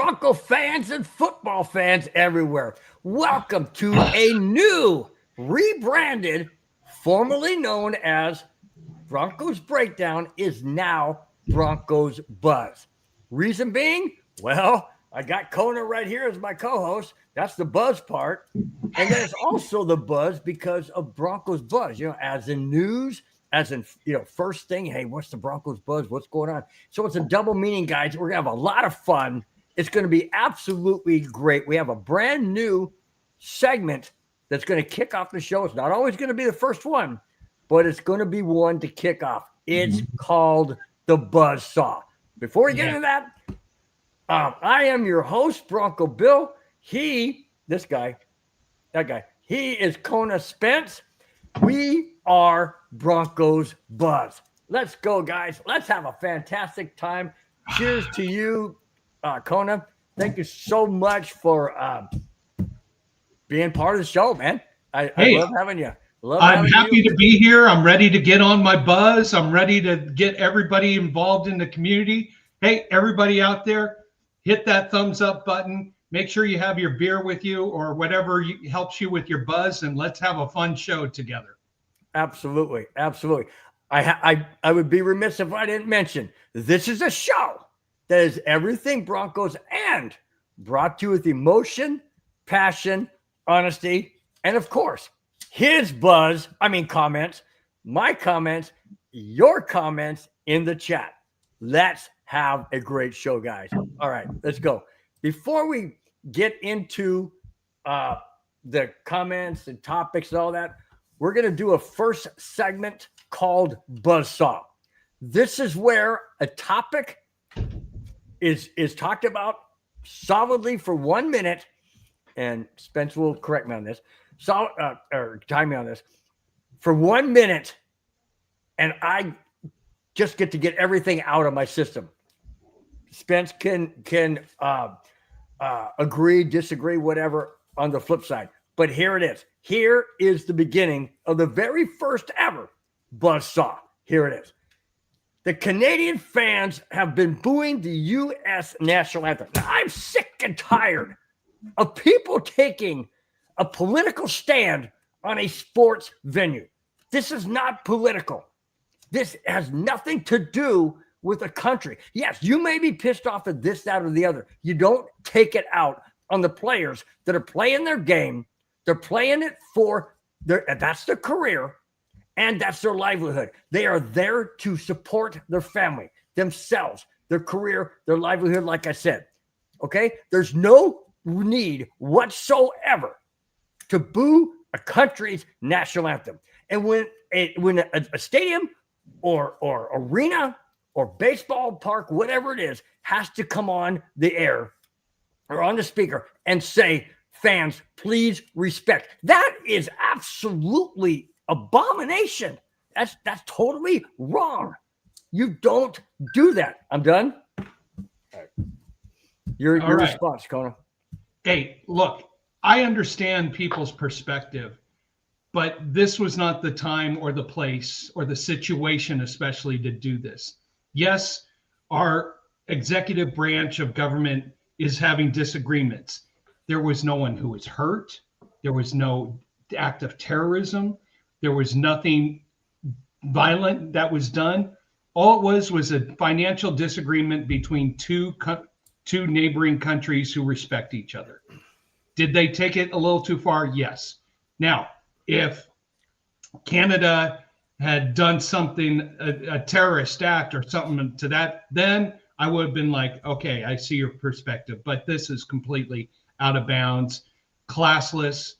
Bronco fans and football fans everywhere. Welcome to a new, rebranded, formerly known as Broncos Breakdown, is now Broncos Buzz. Reason being, well, I got KONA right here as my co-host. That's the buzz part. And then it's also the buzz because of Broncos Buzz, as in news, as in, first thing, hey, what's the Broncos Buzz? What's going on? So it's a double meaning, guys. We're going to have a lot of fun. It's going to be absolutely great. We have a brand new segment that's going to kick off the show. It's not always going to be the first one, but it's going to be one to kick off. It's called the Buzz Saw. Before we get into that, I am your host, Bronco Bill. He is KONA Spence. We are Broncos Buzz. Let's go, guys. Let's have a fantastic time. Cheers to you, KONA. Thank you so much for being part of the show, man. I love having you. I'm happy to be here. I'm ready to get on my buzz. I'm ready to get everybody involved in the community. Hey, everybody out there, hit that thumbs up button. Make sure you have your beer with you or whatever helps you with your buzz, and let's have a fun show together. Absolutely. Absolutely. I would be remiss if I didn't mention this is a show that is everything Broncos and brought to you with emotion, passion, honesty, and of course, his comments, my comments, your comments in the chat. Let's have a great show, guys. All right, let's go. Before we get into the comments and topics and all that, we're going to do a first segment called Buzzsaw. This is where a topic is talked about solidly for 1 minute, and Spence will correct me on this, or time me on this, for 1 minute, and I just get to get everything out of my system. Spence can agree, disagree, whatever on the flip side. But here it is. Here is the beginning of the very first ever Buzzsaw. Here it is. The Canadian fans have been booing the U.S. national anthem. Now, I'm sick and tired of people taking a political stand on a sports venue. This is not political. This has nothing to do with a country. Yes, you may be pissed off at this, that, or the other. You don't take it out on the players that are playing their game. They're playing it for that's their career, and that's their livelihood. They are there to support their family, themselves, their career, their livelihood, like I said. Okay? There's no need whatsoever to boo a country's national anthem. And when a stadium or arena or baseball park, whatever it is, has to come on the air or on the speaker and say, fans, please respect. That is absolutely abomination. That's totally wrong. You don't do that. I'm done. All right. Your response, KONA. Hey, look, I understand people's perspective, but this was not the time or the place or the situation especially to do this. Yes, our executive branch of government is having disagreements. There was no one who was hurt. There was no act of terrorism. There was nothing violent that was done. All it was a financial disagreement between two neighboring countries who respect each other. Did they take it a little too far? Yes. Now, if Canada had done something, a terrorist act or something to that, then I would have been like, okay, I see your perspective, but this is completely out of bounds, classless.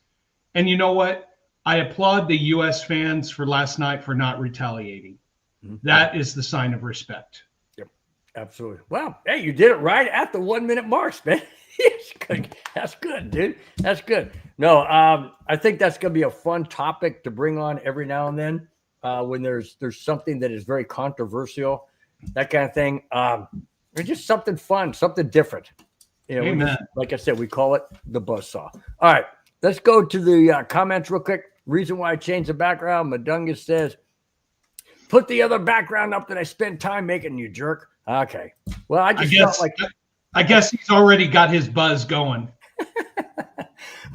And you know what? I applaud the U.S. fans for last night for not retaliating. Mm-hmm. That is the sign of respect. Yep, absolutely. Wow. Hey, you did it right at the 1 minute mark, man. That's good, dude. That's good. No, I think that's going to be a fun topic to bring on every now and then when there's something that is very controversial, that kind of thing. It's just something fun, something different. Like I said, we call it the Buzzsaw. All right, let's go to the comments real quick. Reason why I changed the background, Madunga says, put the other background up that I spent time making, you jerk. Okay. Well, I just felt like I guess he's already got his buzz going.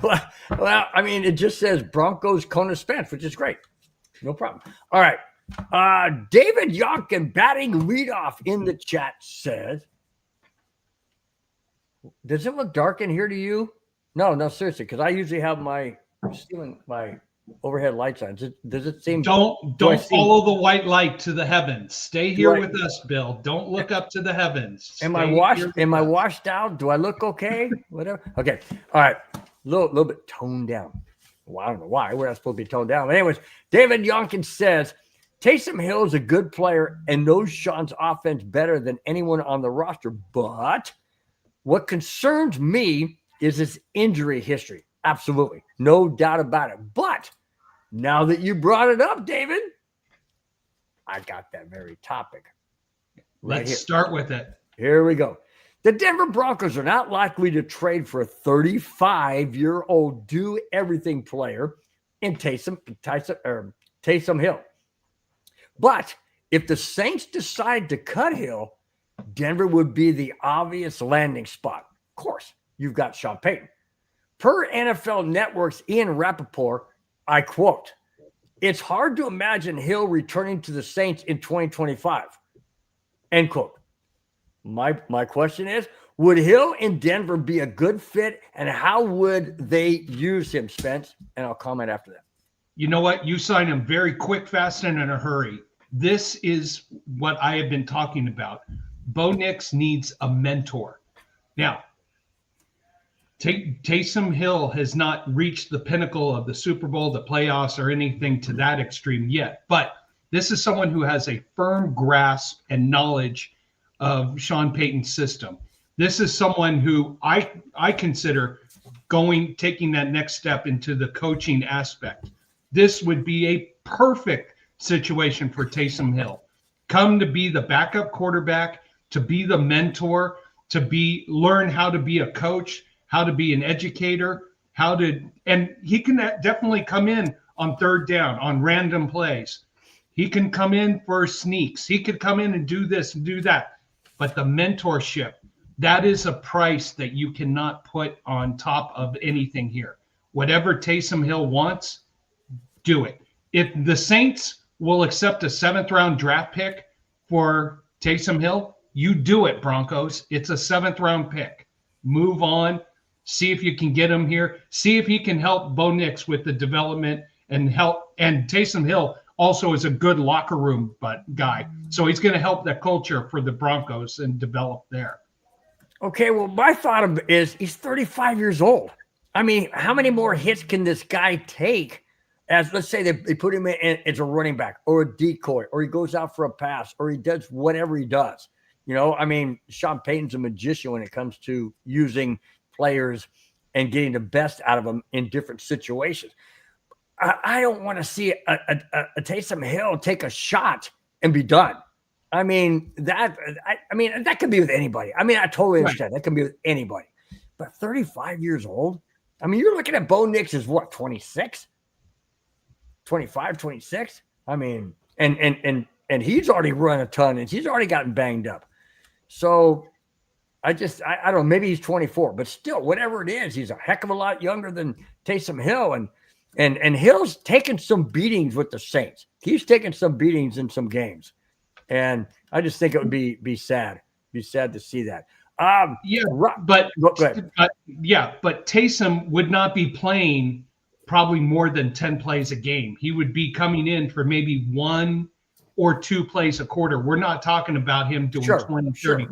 well, I mean, it just says Broncos KONA Spence, which is great. No problem. All right. David Yonkin batting leadoff in the chat says, does it look dark in here to you? No, seriously, because I usually have my overhead lights on. Does it seem? Don't follow the white light to the heavens. Stay here with us, Bill. Don't look up to the heavens. Am I washed out? Do I look okay? Whatever. Okay. All right. Little bit toned down. Well, I don't know why. We're not supposed to be toned down. But anyways, David Yonkin says, Taysum Hill is a good player and knows Sean's offense better than anyone on the roster. But what concerns me is his injury history. Absolutely. No doubt about it. But now that you brought it up, David, I got that very topic. Let's start with it. Here we go. The Denver Broncos are not likely to trade for a 35-year-old do-everything player in Taysum Hill. But if the Saints decide to cut Hill, Denver would be the obvious landing spot. Of course, you've got Sean Payton. Per NFL Network's Ian Rappaport, I quote, "It's hard to imagine Hill returning to the Saints in 2025." End quote. My question is, would Hill in Denver be a good fit, and how would they use him, Spence? And I'll comment after that. You know what? You sign him very quick, fast, and in a hurry. This is what I have been talking about. Bo Nix needs a mentor. Now, Taysum Hill has not reached the pinnacle of the Super Bowl, the playoffs, or anything to that extreme yet. But this is someone who has a firm grasp and knowledge of Sean Payton's system. This is someone who I consider taking that next step into the coaching aspect. This would be a perfect situation for Taysum Hill. Come to be the backup quarterback, to be the mentor, learn how to be a coach, how to be an educator, and he can definitely come in on third down, on random plays. He can come in for sneaks. He could come in and do this and do that. But the mentorship, that is a price that you cannot put on top of anything here. Whatever Taysum Hill wants, do it. If the Saints will accept a 7th-round draft pick for Taysum Hill, you do it, Broncos. It's a 7th-round pick. Move on. See if you can get him here. See if he can help Bo Nix with the development and help. And Taysum Hill also is a good locker room guy. So he's going to help the culture for the Broncos and develop there. Okay, well, my thought is he's 35 years old. I mean, how many more hits can this guy take? As let's say they put him in as a running back or a decoy, or he goes out for a pass, or he does whatever he does. You know, I mean, Sean Payton's a magician when it comes to using players and getting the best out of them in different situations. I don't want to see a Taysum Hill take a shot and be done. I mean, that could be with anybody. I mean, I totally understand. That can be with anybody. But 35 years old? I mean, you're looking at Bo Nix is what, 26? 25, 26? I mean, and he's already run a ton, and he's already gotten banged up. So I don't know, maybe he's 24, but still, whatever it is, he's a heck of a lot younger than Taysum Hill. And Hill's taken some beatings with the Saints. He's taken some beatings in some games. And I just think it would be sad. Be sad to see that. But Taysum would not be playing probably more than 10 plays a game. He would be coming in for maybe 1 or 2 plays a quarter. We're not talking about him doing 20, 30.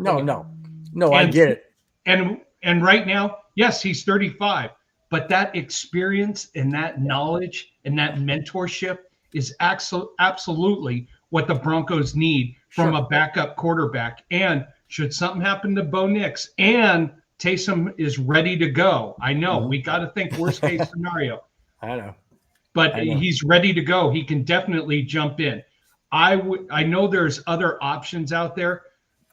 No, I get it. And right now, yes, he's 35, but that experience and that knowledge and that mentorship is absolutely what the Broncos need from a backup quarterback. And should something happen to Bo Nix and Taysum is ready to go, I know we got to think worst case scenario. I know. But he's ready to go. He can definitely jump in. I know there's other options out there,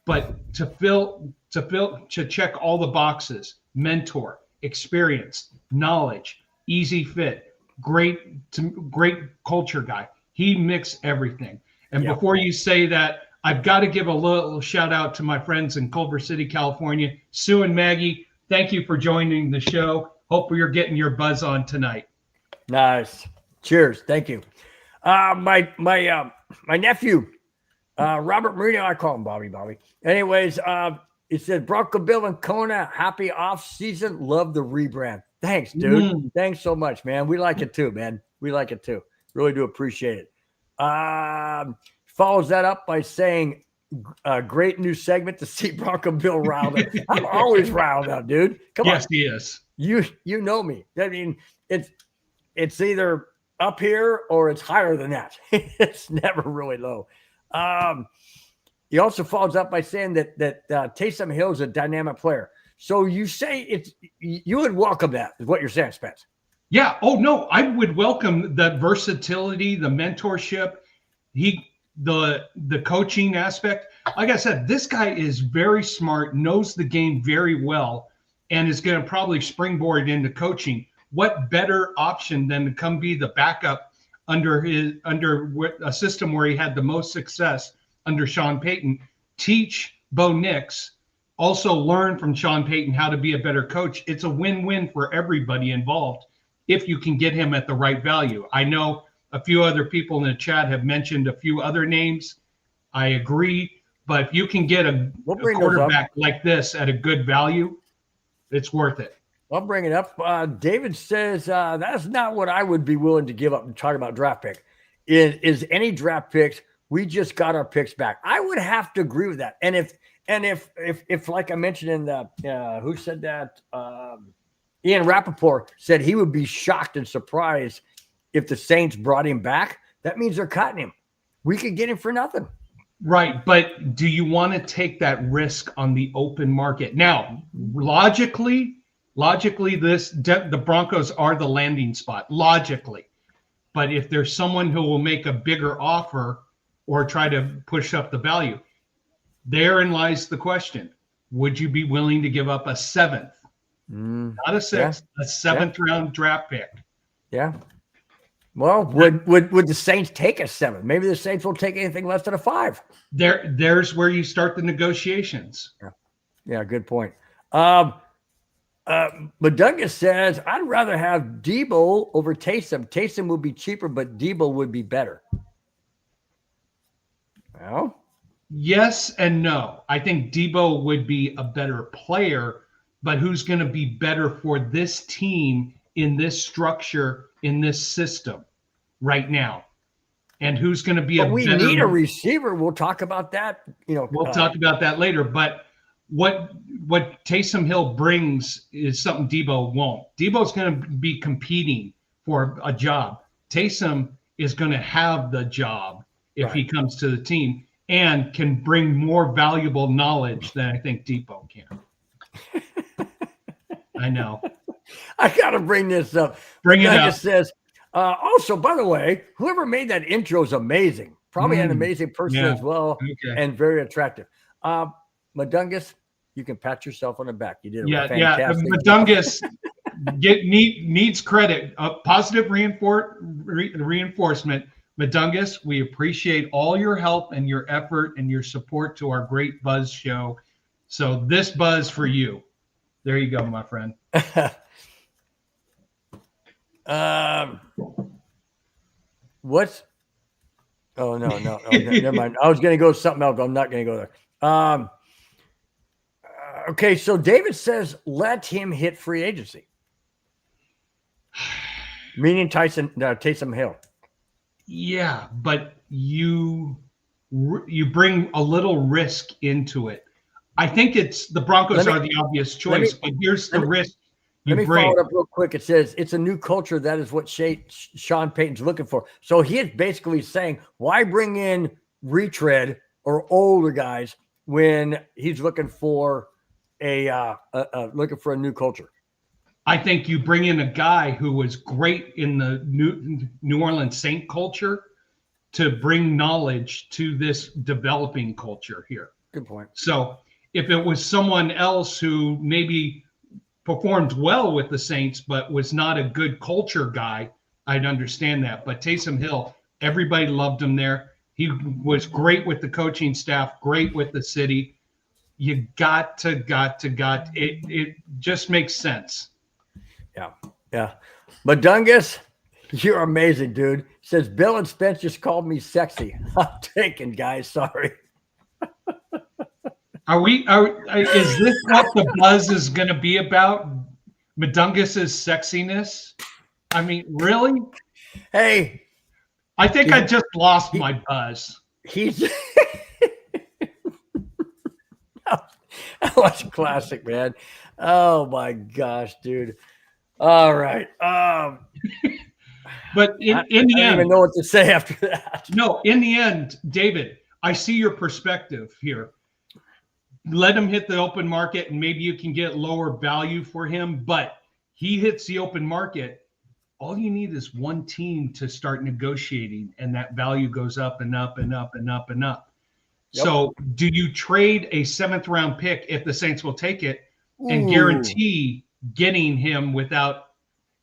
but to check all the boxes: mentor, experience, knowledge, easy fit, great culture guy. He mixed everything. And before you say that, I've got to give a little shout out to my friends in Culver City, California. Sue and Maggie, thank you for joining the show. Hope you're getting your buzz on tonight. Nice. Cheers. Thank you. My nephew, Robert Marino, I call him Bobby. Anyways, it said Bronco Bill and KONA, happy off season. Love the rebrand. Thanks, dude. Thanks so much, man. We like it too, man. We like it too. Really do appreciate it. Follows that up by saying, great new segment to see Bronco Bill riled up. I'm always riled up, dude. Come on. Yes, he is. You know me. I mean, it's either up here or it's higher than that. It's never really low. He also follows up by saying that Taysum Hill is a dynamic player. So you say you would welcome that, is what you're saying, Spence. Yeah. Oh no, I would welcome the versatility, the mentorship, the coaching aspect. Like I said, this guy is very smart, knows the game very well, and is going to probably springboard into coaching. What better option than to come be the backup under a system where he had the most success under Sean Payton, teach Bo Nix, also learn from Sean Payton how to be a better coach. It's a win-win for everybody involved if you can get him at the right value. I know a few other people in the chat have mentioned a few other names. I agree, but if you can get a quarterback like this at a good value, it's worth it. I'll bring it up. David says, that's not what I would be willing to give up and talk about draft pick. Is any draft picks, we just got our picks back. I would have to agree with that. And if like I mentioned in the, who said that? Ian Rappaport said he would be shocked and surprised if the Saints brought him back. That means they're cutting him. We could get him for nothing. Right. But do you want to take that risk on the open market? Now, logically, the Broncos are the landing spot, logically. But if there's someone who will make a bigger offer or try to push up the value, therein lies the question. Would you be willing to give up a seventh? Not a sixth, a seventh round draft pick. Yeah. Well, would the Saints take a seventh? Maybe the Saints won't take anything less than a 5. There's where you start the negotiations. Yeah, good point. Madunga says, I'd rather have Debo over Taysum. Taysum would be cheaper, but Debo would be better. Well, yes and no. I think Debo would be a better player, but who's going to be better for this team in this structure, in this system right now? And who's going to be we need a receiver. We'll talk about that. We'll talk about that later. But what Taysum Hill brings is something Debo won't. Debo's going to be competing for a job. Taysum is going to have the job if he comes to the team and can bring more valuable knowledge than I think Debo can. I know. I got to bring this up. Bring it up. It says, also, by the way, whoever made that intro is amazing. Probably an amazing person as well, and very attractive. Madungus, you can pat yourself on the back. You did a fantastic job. Madungus needs credit. Positive reinforcement. Madungus, we appreciate all your help and your effort and your support to our great Buzz show. So this Buzz for you. There you go, my friend. What's? Oh no, never mind. I was going to go to something else, but I'm not going to go there. Okay, so David says, let him hit free agency. Meaning Taysum Hill. Yeah, but you bring a little risk into it. I think it's the Broncos are the obvious choice, but here's the risk. Let me follow it up real quick. It says it's a new culture. That is what Sean Payton's looking for. So he is basically saying, why bring in retread or older guys when he's looking for a new culture? I think you bring in a guy who was great in the New Orleans Saint culture to bring knowledge to this developing culture here. Good point. So if it was someone else who maybe performed well with the Saints but was not a good culture guy, I'd understand that. But Taysum Hill, everybody loved him there. He was great with the coaching staff, great with the city. You got to. It just makes sense. Yeah. Madungus, you're amazing, dude. Says Bill and Spence just called me sexy. I'm taken, guys. Sorry. Is this what the buzz is going to be about? Madungus's sexiness? I mean, really? Hey. I think I just lost my buzz. He's that was classic, man. Oh my gosh, dude. All right. But in the end, I don't even know what to say after that. No, in the end, David, I see your perspective here. Let him hit the open market, and maybe you can get lower value for him. But he hits the open market. All you need is one team to start negotiating, and that value goes up and up and up and up and up. Yep. So do you trade a 7th round pick if the Saints will take it and guarantee getting him without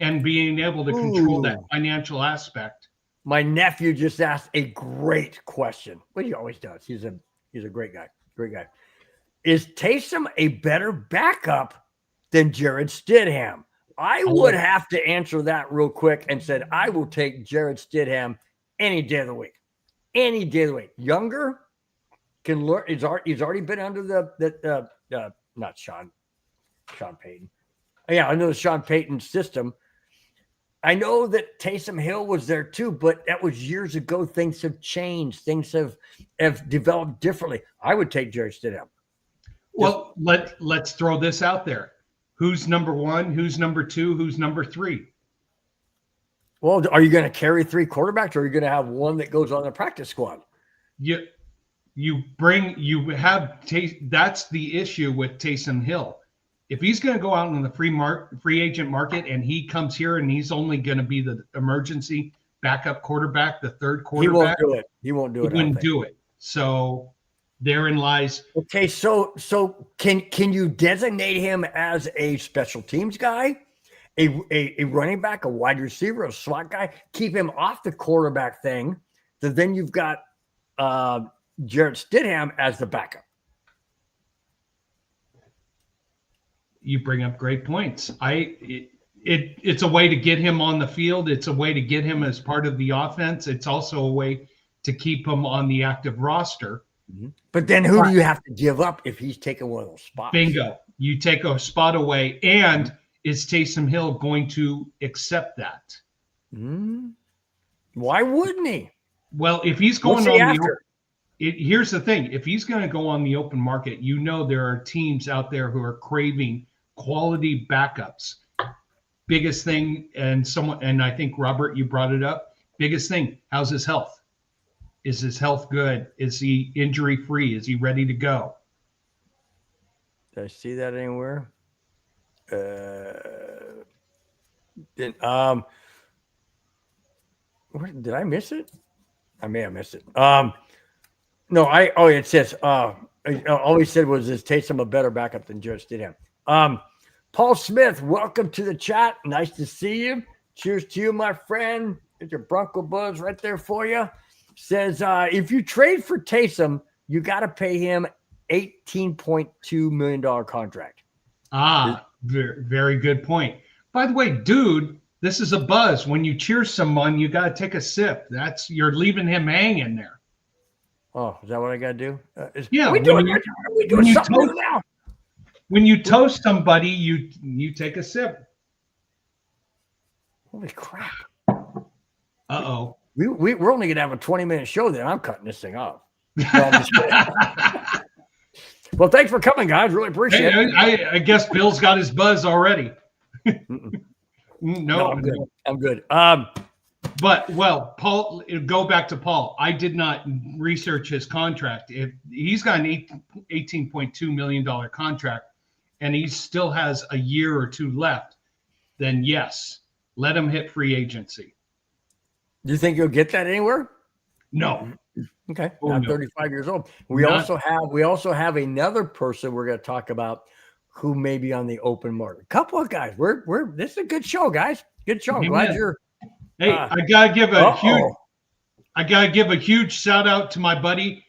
and being able to control that financial aspect? My nephew just asked a great question. Well, he always does. He's a great guy. Great guy. Is Taysom a better backup than Jared Stidham? I would have to answer that real quick and said, I will take Jared Stidham any day of the week. Any day of the week. Younger, can learn. He's already been under the not Sean Payton. Yeah, under the Sean Payton system. I know that Taysum Hill was there too, but that was years ago. Things have changed. Things have developed differently. I would take Jared Stidham. Well, let's throw this out there. Who's number 1? Who's number 2? Who's number 3? Well, are you going to carry 3 quarterbacks, or are you going to have one that goes on the practice squad? That's the issue with Taysum Hill. If he's going to go out on the free agent market and he comes here and he's only going to be the emergency backup quarterback, the 3rd quarterback, He won't do it. He wouldn't do it. So therein lies. Okay, so can you designate him as a special teams guy, a running back, a wide receiver, a slot guy? Keep him off the quarterback thing. So then you've got Jared Stidham as the backup. You bring up great points. It's a way to get him on the field. It's a way to get him as part of the offense. It's also a way to keep him on the active roster. Mm-hmm. But then who do you have to give up if he's taking one of those spots? Bingo. You take a spot away. And is Taysum Hill going to accept that? Mm-hmm. Why wouldn't he? Well, if he's going here's the thing. If he's going to go on the open market, there are teams out there who are craving quality backups. Biggest thing, and I think, Robert, you brought it up. Biggest thing, how's his health? Is his health good? Is he injury-free? Is he ready to go? Did I see that anywhere? Did I miss it? I may have missed it. No, it says, all he said was, is Taysom a better backup than Jared Stidham? Paul Smith, welcome to the chat. Nice to see you. Cheers to you, my friend. There's your Bronco Buzz right there for you. Says, if you trade for Taysom, you got to pay him $18.2 million contract. Very, very good point. By the way, dude, this is a buzz. When you cheer someone, you got to take a sip. You're leaving him hanging there. Oh, is that what I got to do? Yeah. When you toast somebody, you take a sip. Holy crap. Uh-oh. We're only going to have a 20-minute show then. I'm cutting this thing off. No, I'm just kidding. Well, thanks for coming, guys. Really appreciate it. I guess Bill's got his buzz already. No, I'm good. But Paul, go back to Paul. I did not research his contract. If he's got an $18.2 million contract and he still has a year or 2 left, then yes, let him hit free agency. Do you think you'll get that anywhere? No. Okay. I'm 35 years old. We also have another person we're going to talk about who may be on the open market. A couple of guys. This is a good show, guys. Good show. I'm glad you're. Hey, I gotta give a huge. I gotta give a huge shout out to my buddy.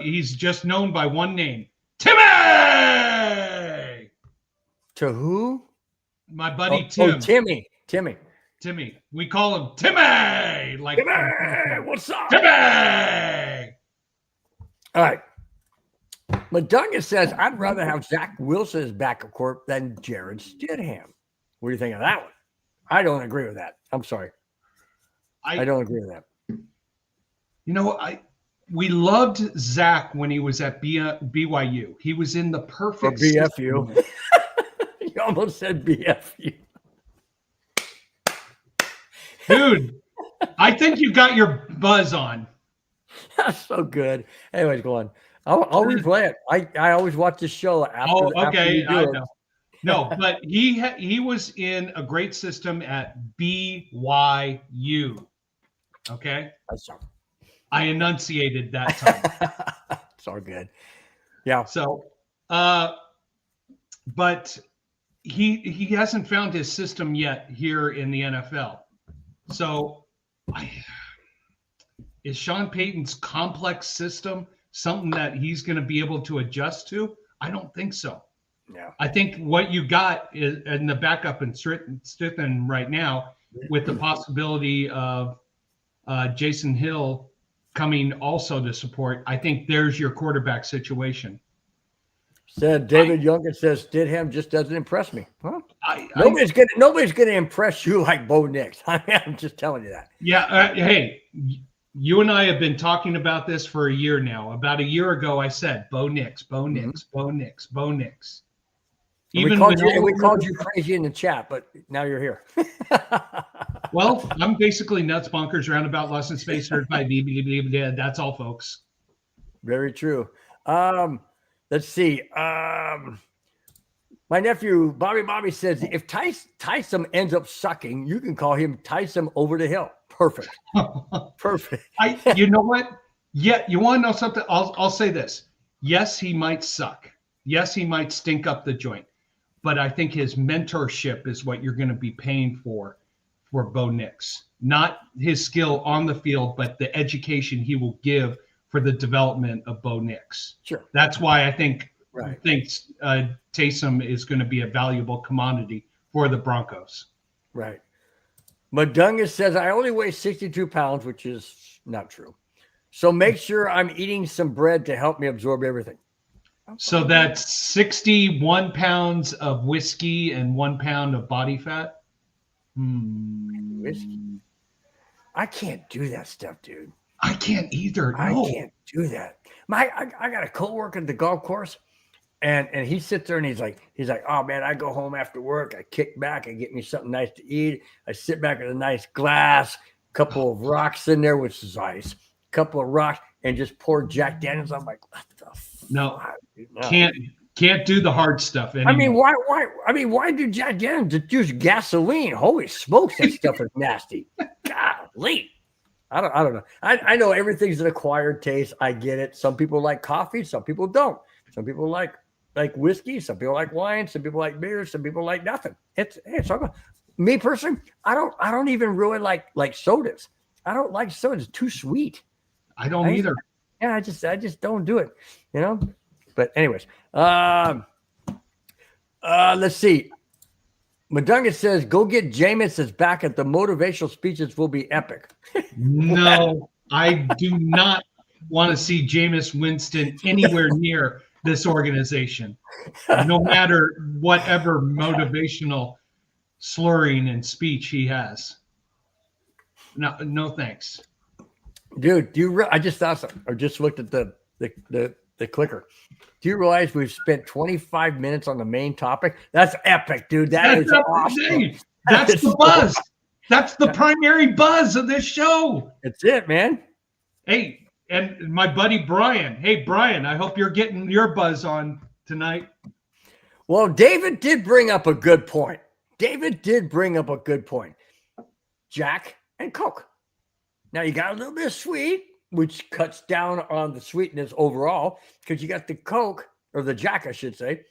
He's just known by one name, Timmy. To who? My buddy Oh, Tim. Timmy. We call him Timmy. Like Timmy, what's up? Timmy. All right. Madunga says, I'd rather have Zach Wilson as backup court than Jared Stidham. What do you think of that one? I don't agree with that. I'm sorry. I don't agree with that. We loved Zach when he was at BYU. He was in the perfect BFU. You almost said BFU. Dude, I think you got your buzz on. That's so good. Anyways, go on. I'll replay it. I always watch the show after. Okay. After you do I it. know. No, but he was in a great system at BYU. Okay. That's all. I enunciated that time. It's all good. Yeah. So, but he hasn't found his system yet here in the NFL. So, is Sean Payton's complex system something that he's going to be able to adjust to? I don't think so. Yeah. I think what you got is in the backup in Stithen right now, with the possibility of Jason Hill coming also to support. I think there's your quarterback situation. Said David Youngkin says Stidham just doesn't impress me. Well, nobody's gonna impress you like Bo Nix. I'm just telling you that. Yeah. Hey, you and I have been talking about this for a year now. About a year ago, I said Bo Nix, Bo Nix, Bo Nix, Bo Nix. We called you crazy in the chat, but now you're here. Well, I'm basically nuts, bonkers, roundabout, lost in space, certified. That's all, folks. Very true. Let's see. My nephew Bobby says if Taysum ends up sucking, you can call him Taysum over the hill. Perfect. Perfect. You know what? Yeah, you want to know something? I'll say this. Yes, he might suck. Yes, he might stink up the joint. But I think his mentorship is what you're going to be paying for Bo Nix. Not his skill on the field, but the education he will give for the development of Bo Nix. Sure. That's why I think Taysum is going to be a valuable commodity for the Broncos. Right. Madunga says, I only weigh 62 pounds, which is not true. So make sure I'm eating some bread to help me absorb everything. So that's 61 pounds of whiskey and 1 pound of body fat. Whiskey? I can't do that stuff, dude. I can't either. No. I can't do that. I got a coworker at the golf course, and he sits there and he's like, oh man, I go home after work, I kick back, I get me something nice to eat, I sit back with a nice glass, couple of rocks in there, which is ice, couple of rocks, and just pour Jack Daniels. I'm like, what the fuck? No. Can't do the hard stuff anymore. I mean, why do Jack Daniels just use gasoline? Holy smokes, that stuff is nasty. Golly. I don't know. I know everything's an acquired taste. I get it. Some people like coffee, some people don't. Some people like whiskey, some people like wine, some people like beer, some people like nothing. It's all good. Me personally, I don't even really like sodas. I don't like sodas. It's too sweet. I don't either. Yeah, I just don't do it, you know. But anyways, let's see. Madunga says, "Go get Jameis is back at the motivational speeches will be epic." No, I do not want to see Jameis Winston anywhere near this organization, no matter whatever motivational slurring and speech he has. No thanks. Dude, I just thought something. I just looked at the clicker. Do you realize we've spent 25 minutes on the main topic? That's epic, dude. That's awesome. That's the buzz. That's the primary buzz of this show. That's it, man. Hey, and my buddy Brian. Hey, Brian, I hope you're getting your buzz on tonight. Well, David did bring up a good point. Jack and Coke. Now, you got a little bit of sweet, which cuts down on the sweetness overall, because you got the Coke, or the Jack, I should say,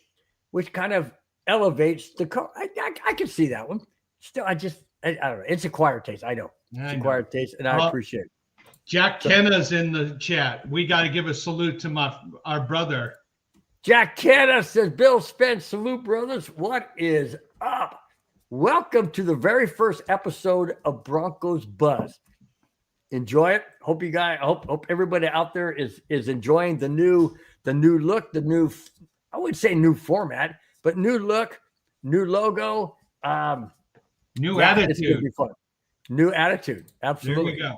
which kind of elevates the Coke. I can see that one. Still, I don't know. It's acquired taste. I know. It's acquired taste, and I appreciate it. Jack Kenna's in the chat. We got to give a salute to our brother. Jack Kenna says, Bill Spence, salute, brothers. What is up? Welcome to the very first episode of Broncos Buzz. Enjoy it. Hope you guys, hope everybody out there is enjoying the new look, I would say new format, but new look, new logo, new attitude. It's gonna be fun. New attitude. Absolutely. There we go.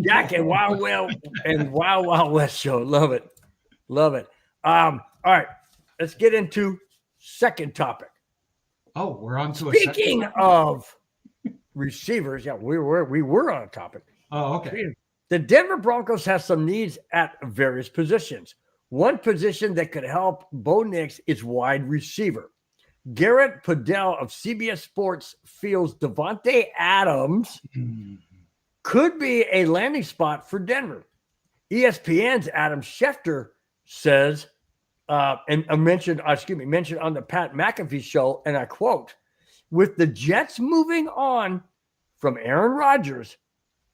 Jack and Wild West show. Love it. All right, let's get into second topic. Oh, we're on to Speaking of receivers, yeah, we were on a topic. Oh, okay. The Denver Broncos have some needs at various positions. One position that could help Bo Nix is wide receiver. Garrett Padell of CBS Sports feels Davante Adams could be a landing spot for Denver. ESPN's Adam Schefter says, mentioned on the Pat McAfee show, and I quote, with the Jets moving on from Aaron Rodgers,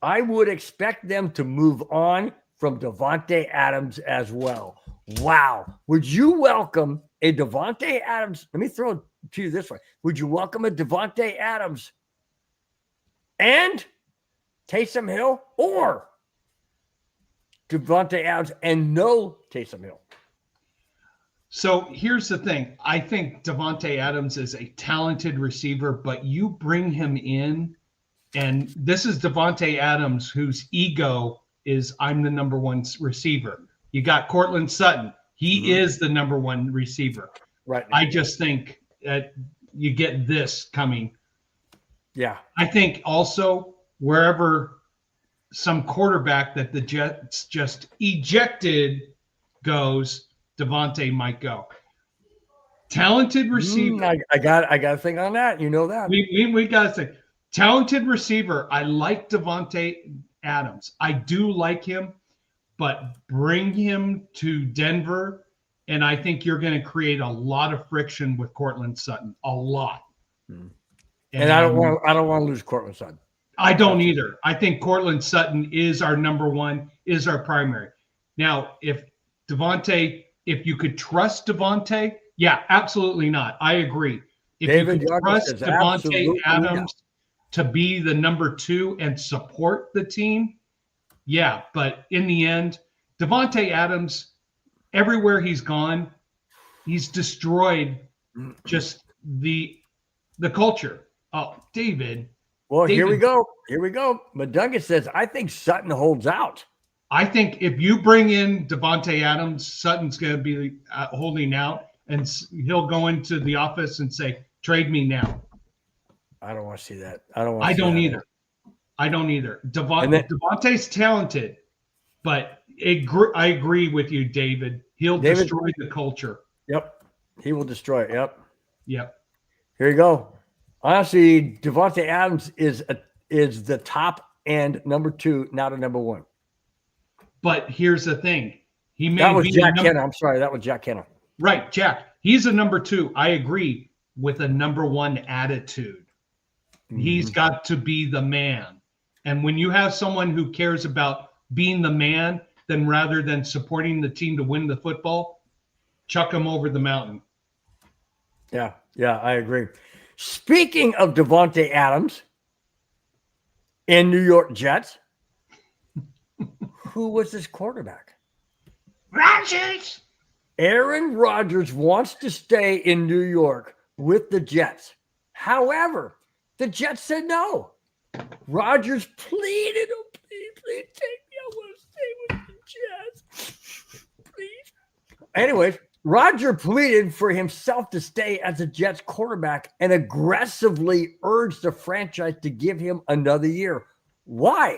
I would expect them to move on from Davante Adams as well. Wow. Would you welcome a Davante Adams? Let me throw it to you this way. Would you welcome a Davante Adams and Taysum Hill, or Davante Adams and no Taysum Hill? So here's the thing. I think Davante Adams is a talented receiver, but you bring him in, and this is Davante Adams, whose ego is I'm the number one receiver. You got Cortland Sutton. He is the number one receiver. Right. I just think that you get this coming. Yeah. I think also wherever some quarterback that the Jets just ejected goes, Davante might go. Talented receiver. I got a thing on that. You know that. We got to think. Talented receiver. I like Davante Adams. I do like him, but bring him to Denver, and I think you're going to create a lot of friction with Cortland Sutton. A lot. And I don't want to lose Cortland Sutton. I don't either. I think Cortland Sutton is our number one, is our primary. Now, if you could trust Davante, yeah, absolutely not. I agree. If David you could trust Davante Adams to be the number two and support the team, yeah. But in the end, Davante Adams, everywhere he's gone, he's destroyed just the culture. Oh, David. Well, here we go. Madunga says, I think Sutton holds out. I think if you bring in Davante Adams, Sutton's going to be holding out, and he'll go into the office and say, trade me now. I don't want to see that. I don't either. Davante's talented, but I agree with you, David. He'll destroy the culture. Yep. He will destroy it. Yep. Here you go. Honestly, Davante Adams is the top and number two, not a number one. But here's the thing. That was Jack Kenna. I'm sorry. That was Jack Kenna. Right, Jack. He's a number two. I agree, with a number one attitude. He's got to be the man. And when you have someone who cares about being the man, then rather than supporting the team to win the football, chuck him over the mountain. Yeah, I agree. Speaking of Davante Adams in New York Jets, who was his quarterback? Rodgers. Aaron Rodgers wants to stay in New York with the Jets. However, the Jets said no. Rodgers pleaded, oh, please take me. I want to stay with the Jets. Please. Anyways, Roger pleaded for himself to stay as a Jets quarterback and aggressively urged the franchise to give him another year. Why?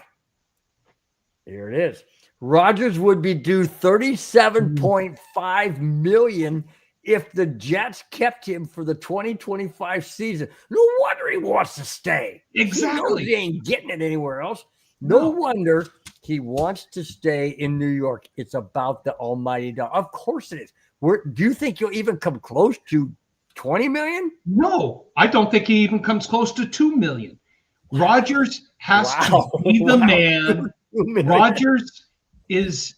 Here it is. Rodgers would be due $37.5 million if the Jets kept him for the 2025 season. No wonder he wants to stay. Exactly. He ain't getting it anywhere else. No wonder he wants to stay in New York. It's about the almighty dollar. Of course it is. Do you think you'll even come close to $20 million? No, I don't think he even comes close to $2 million. Rodgers has to be the man. Rodgers is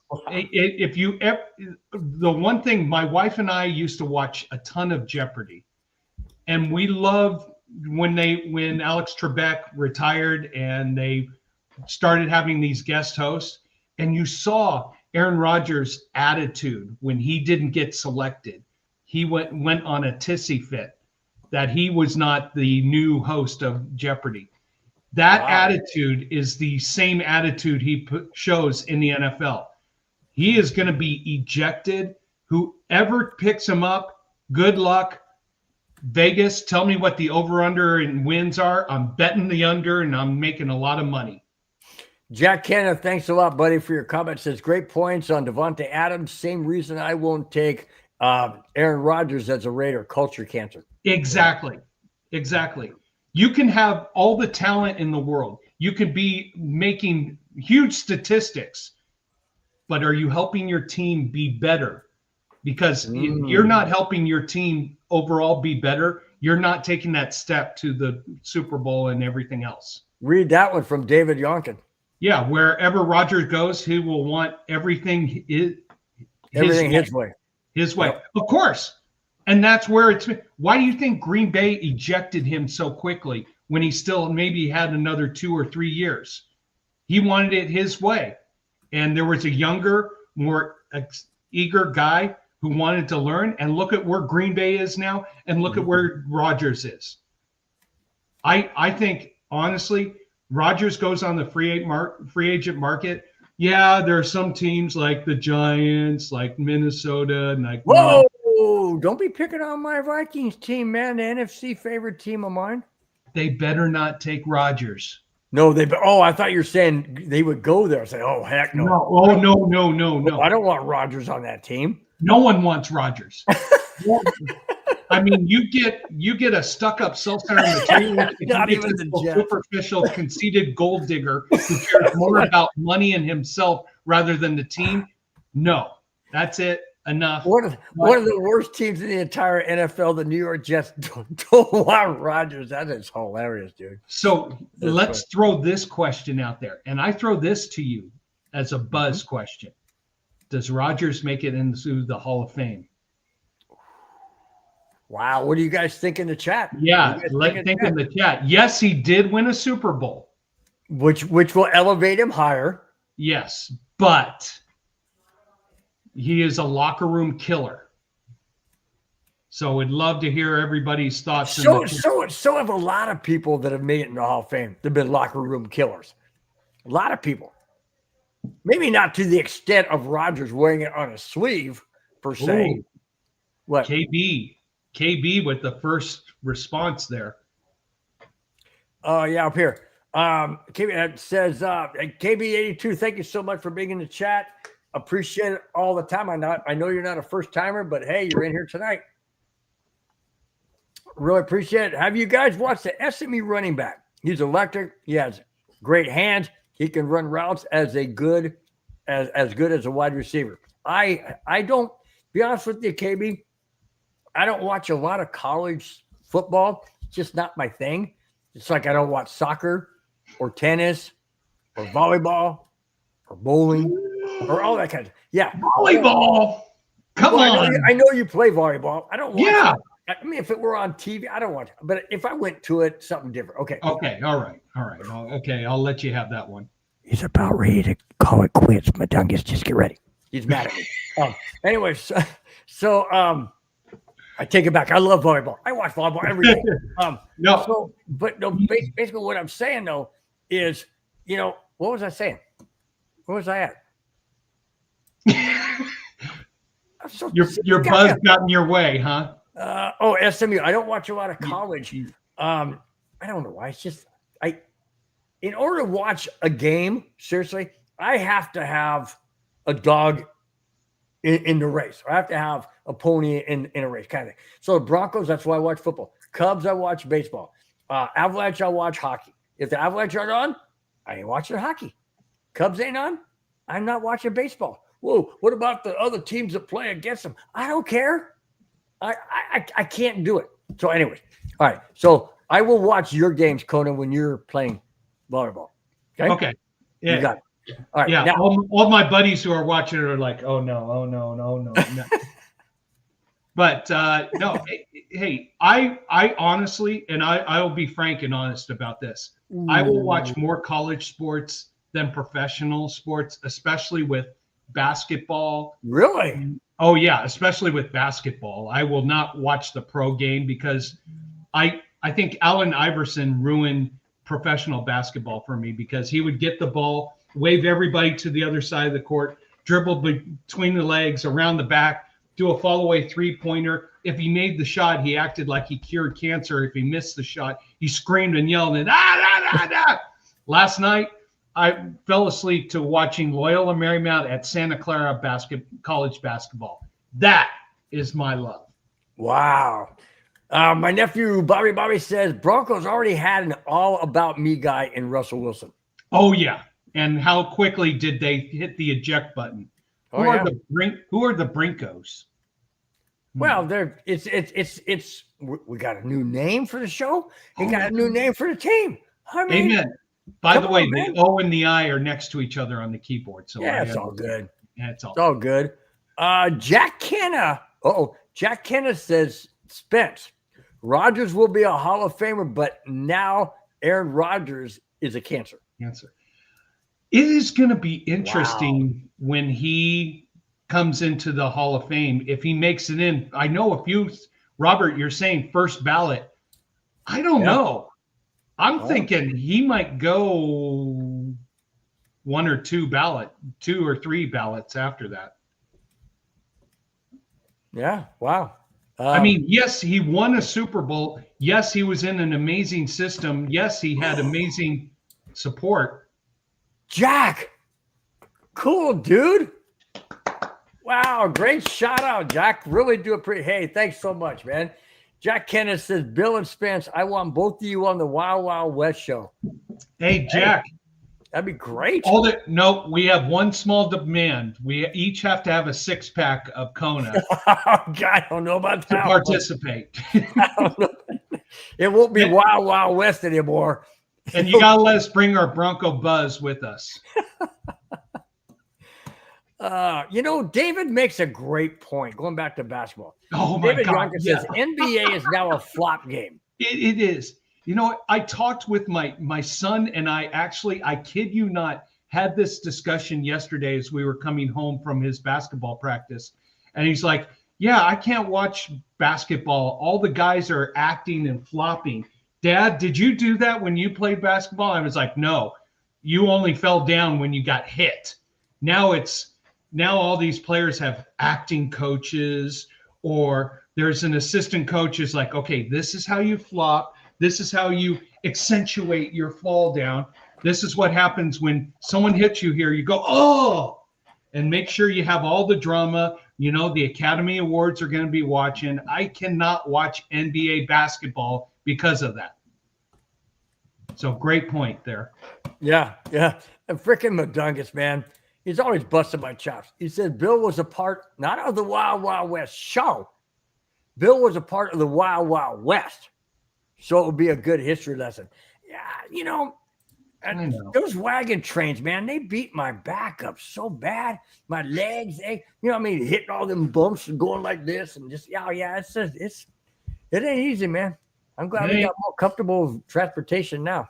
the one thing. My wife and I used to watch a ton of Jeopardy, and we loved when Alex Trebek retired and they started having these guest hosts, and you saw Aaron Rodgers' attitude when he didn't get selected. He went on a tissy fit that he was not the new host of Jeopardy. That attitude is the same attitude he shows in the NFL. He is going to be ejected. Whoever picks him up, good luck. Vegas, tell me what the over-under and wins are. I'm betting the under, and I'm making a lot of money. Jack Canna, thanks a lot, buddy, for your comments. Says great points on Devontae Adams. Same reason I won't take Aaron Rodgers as a Raider. Culture cancer. Exactly. You can have all the talent in the world. You could be making huge statistics, but are you helping your team be better? Because if you're not helping your team overall be better, you're not taking that step to the Super Bowl and everything else. Read that one from David Yonkin. Yeah, wherever Rodgers goes, he will want everything his way. His way. Of course. And that's where why do you think Green Bay ejected him so quickly when he still maybe had another 2 or 3 years? He wanted it his way. And there was a younger, more eager guy who wanted to learn. And look at where Green Bay is now, and look at where Rodgers is. I think, honestly, Rodgers goes on the free agent market. Yeah, there are some teams like the Giants, like Minnesota, and like whoa. Don't be picking on my Vikings team, man. The NFC favorite team of mine. They better not take Rodgers. No, I thought you were saying they would go there. Say, oh, heck no. No. I don't want Rodgers on that team. No one wants Rodgers. I mean, you get a stuck-up self-centered material. Not even the superficial, conceited gold digger who cares more about money and himself rather than the team. No, that's it. Enough. One of the worst teams in the entire NFL, the New York Jets, don't want Rodgers. That is hilarious, dude. So let's throw this question out there. And I throw this to you as a buzz question. Does Rodgers make it into the Hall of Fame? Wow. What do you guys think in the chat? Yeah, let's think in the chat. Yes, he did win a Super Bowl. Which will elevate him higher. Yes, but he is a locker room killer. So we'd love to hear everybody's thoughts. So have a lot of people that have made it in the Hall of Fame. They've been locker room killers. A lot of people. Maybe not to the extent of Rodgers wearing it on a sleeve, per se. Ooh. What? KB with the first response there. Oh, yeah, up here. KB says, KB82, thank you so much for being in the chat. Appreciate it all the time. I know you're not a first timer, but hey, you're in here tonight. Really appreciate it. Have you guys watched the SMU running back? He's electric. He has great hands. He can run routes as good as a wide receiver. I don't, be honest with you, KB, I don't watch a lot of college football. It's just not my thing. It's like I don't watch soccer or tennis or volleyball or bowling or all that kind of. Yeah. Volleyball. Come on. I know you play volleyball. I don't watch it. I mean, if it were on TV, I don't watch it. But if I went to it, something different. Okay. Okay. All right. Okay. I'll let you have that one. He's about ready to call it quits. Madungus, just get ready. He's mad at me. Anyways, so I take it back. I love volleyball. I watch volleyball every day. Basically what I'm saying, though, is, what was I saying? Where was I at? Your buzz got in your way, huh? SMU. I don't watch a lot of college. I don't know why. It's just in order to watch a game, seriously, I have to have a dog in the race. I have to have a pony in a race, kind of thing. So the Broncos, that's why I watch football. Cubs, I watch baseball. Avalanche, I watch hockey. If the Avalanche aren't on, I ain't watching hockey. Cubs ain't on, I'm not watching baseball. Whoa, what about the other teams that play against them? I don't care. I can't do it. So anyways, all right. So I will watch your games, KONA, when you're playing volleyball. Okay. Okay. Yeah. You got it. All right. Yeah. Now, All my buddies who are watching it are like, oh no. But no, hey, I honestly, and I will be frank and honest about this. I will watch more college sports than professional sports, especially with basketball. really? Oh yeah, especially with basketball. I will not watch the pro game because I think Allen Iverson ruined professional basketball for me because he would get the ball, wave everybody to the other side of the court, dribble between the legs, around the back, do a fall away 3-pointer. If he made the shot, he acted like he cured cancer. If he missed the shot, he screamed and yelled and Last night, I fell asleep to watching Loyola Marymount at Santa Clara college basketball. That is my love. Wow. My nephew Bobby says Broncos already had an all about me guy in Russell Wilson. Oh yeah, and how quickly did they hit the eject button? Who are the Broncos? Well, we got a new name for the show. We got a new name for the team. I mean, amen. By the way, the O and the I are next to each other on the keyboard. So yeah, it's all good. Yeah, it's all good. Jack Kenna. Jack Kenna says Spence. Rodgers will be a Hall of Famer, but now Aaron Rodgers is a cancer. It is going to be interesting when he comes into the Hall of Fame. If he makes it in, I know a few. Robert, you're saying first ballot. I don't know. I'm thinking he might go 1 or 2 or 3 ballots after that. Yeah. Wow. I mean, yes, he won a Super Bowl. Yes, he was in an amazing system. Yes, he had amazing support. Jack. Cool, dude. Wow. Great shout out, Jack. Really do appreciate. Hey, thanks so much, man. Jack Kenneth says, Bill and Spence, I want both of you on the Wild Wild West show. Hey, Jack. That'd be great. No, we have one small demand. We each have to have a 6-pack of KONA. God, I don't know about that. To participate. I don't know. It won't be Wild Wild West anymore. And you got to let us bring our Bronco Buzz with us. David makes a great point. Going back to basketball. Oh, my David God. Yonker says NBA is now a flop game. It is. You know, I talked with my son, and I kid you not, had this discussion yesterday as we were coming home from his basketball practice. And he's like, yeah, I can't watch basketball. All the guys are acting and flopping. Dad, did you do that when you played basketball? I was like, no, you only fell down when you got hit. Now all these players have acting coaches, or there's an assistant coach who's like, okay, this is how you flop. This is how you accentuate your fall down. This is what happens when someone hits you here. You go, oh, and make sure you have all the drama. You know, the Academy Awards are going to be watching. I cannot watch NBA basketball because of that. So great point there. Yeah. And freaking Madungus, man. He's always busting my chops. He said Bill was a part, not of the Wild Wild West show. Bill was a part of the Wild Wild West. So it would be a good history lesson. Yeah, those wagon trains, man, they beat my back up so bad. My legs, hitting all them bumps and going like this and just, it ain't easy, man. I'm glad we got more comfortable transportation now.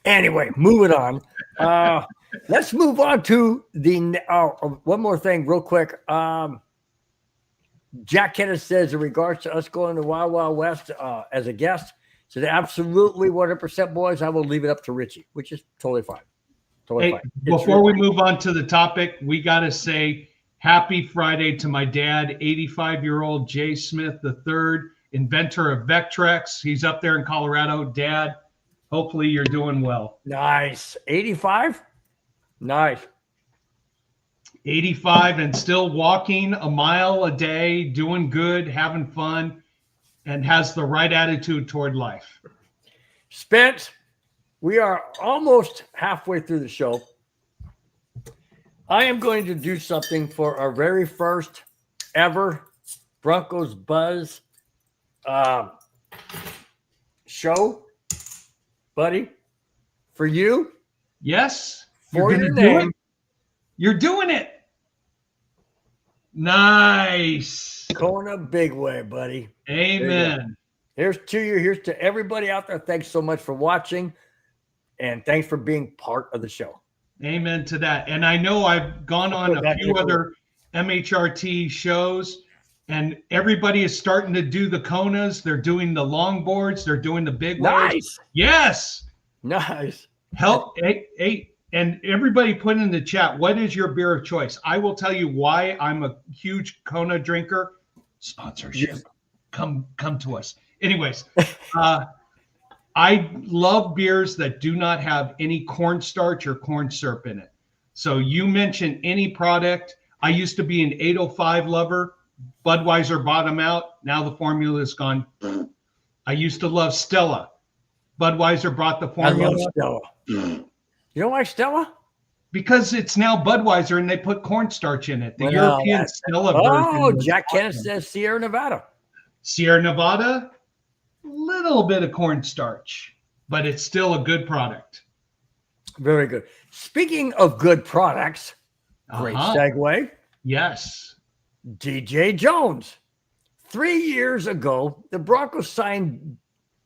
Anyway, moving on. Let's move on to one more thing real quick. Jack Kenneth says in regards to us going to Wild Wild West as a guest, said absolutely 100% boys. I will leave it up to Richie, which is totally fine. Fine. Before we move on to the topic, we got to say happy Friday to my dad, 85-year-old Jay Smith III, inventor of Vectrex. He's up there in Colorado. Dad, hopefully you're doing well. Nice. 85? Nice. 85 and still walking a mile a day, doing good, having fun, and has the right attitude toward life. Spence, we are almost halfway through the show. I am going to do something for our very first ever Broncos Buzz show, buddy, for you. Yes. For You're your going to do name. it. You're doing it. Nice. KONA big way, buddy. Amen. Here's to you. Here's to everybody out there. Thanks so much for watching. And thanks for being part of the show. Amen to that. And I know I've gone on a few other MHRT shows, and everybody is starting to do the KONAs. They're doing the longboards. They're doing the big Nice. waves. Yes. Nice. Help. Hey, and everybody put in the chat, what is your beer of choice? I will tell you why I'm a huge KONA drinker. Sponsorship. Yes. Come to us. Anyways, I love beers that do not have any cornstarch or corn syrup in it. So you mentioned any product. I used to be an 805 lover. Budweiser bought them out. Now the formula is gone. I used to love Stella. Budweiser brought the formula. I love Stella. You don't like Stella? Because it's now Budweiser and they put cornstarch in it. The Well, European Stella version. Oh, was Jack awesome. Kenneth says Sierra Nevada. Sierra Nevada, little bit of cornstarch, but it's still a good product. Very good. Speaking of good products, great segue. Yes. DJ Jones. 3 years ago, the Broncos signed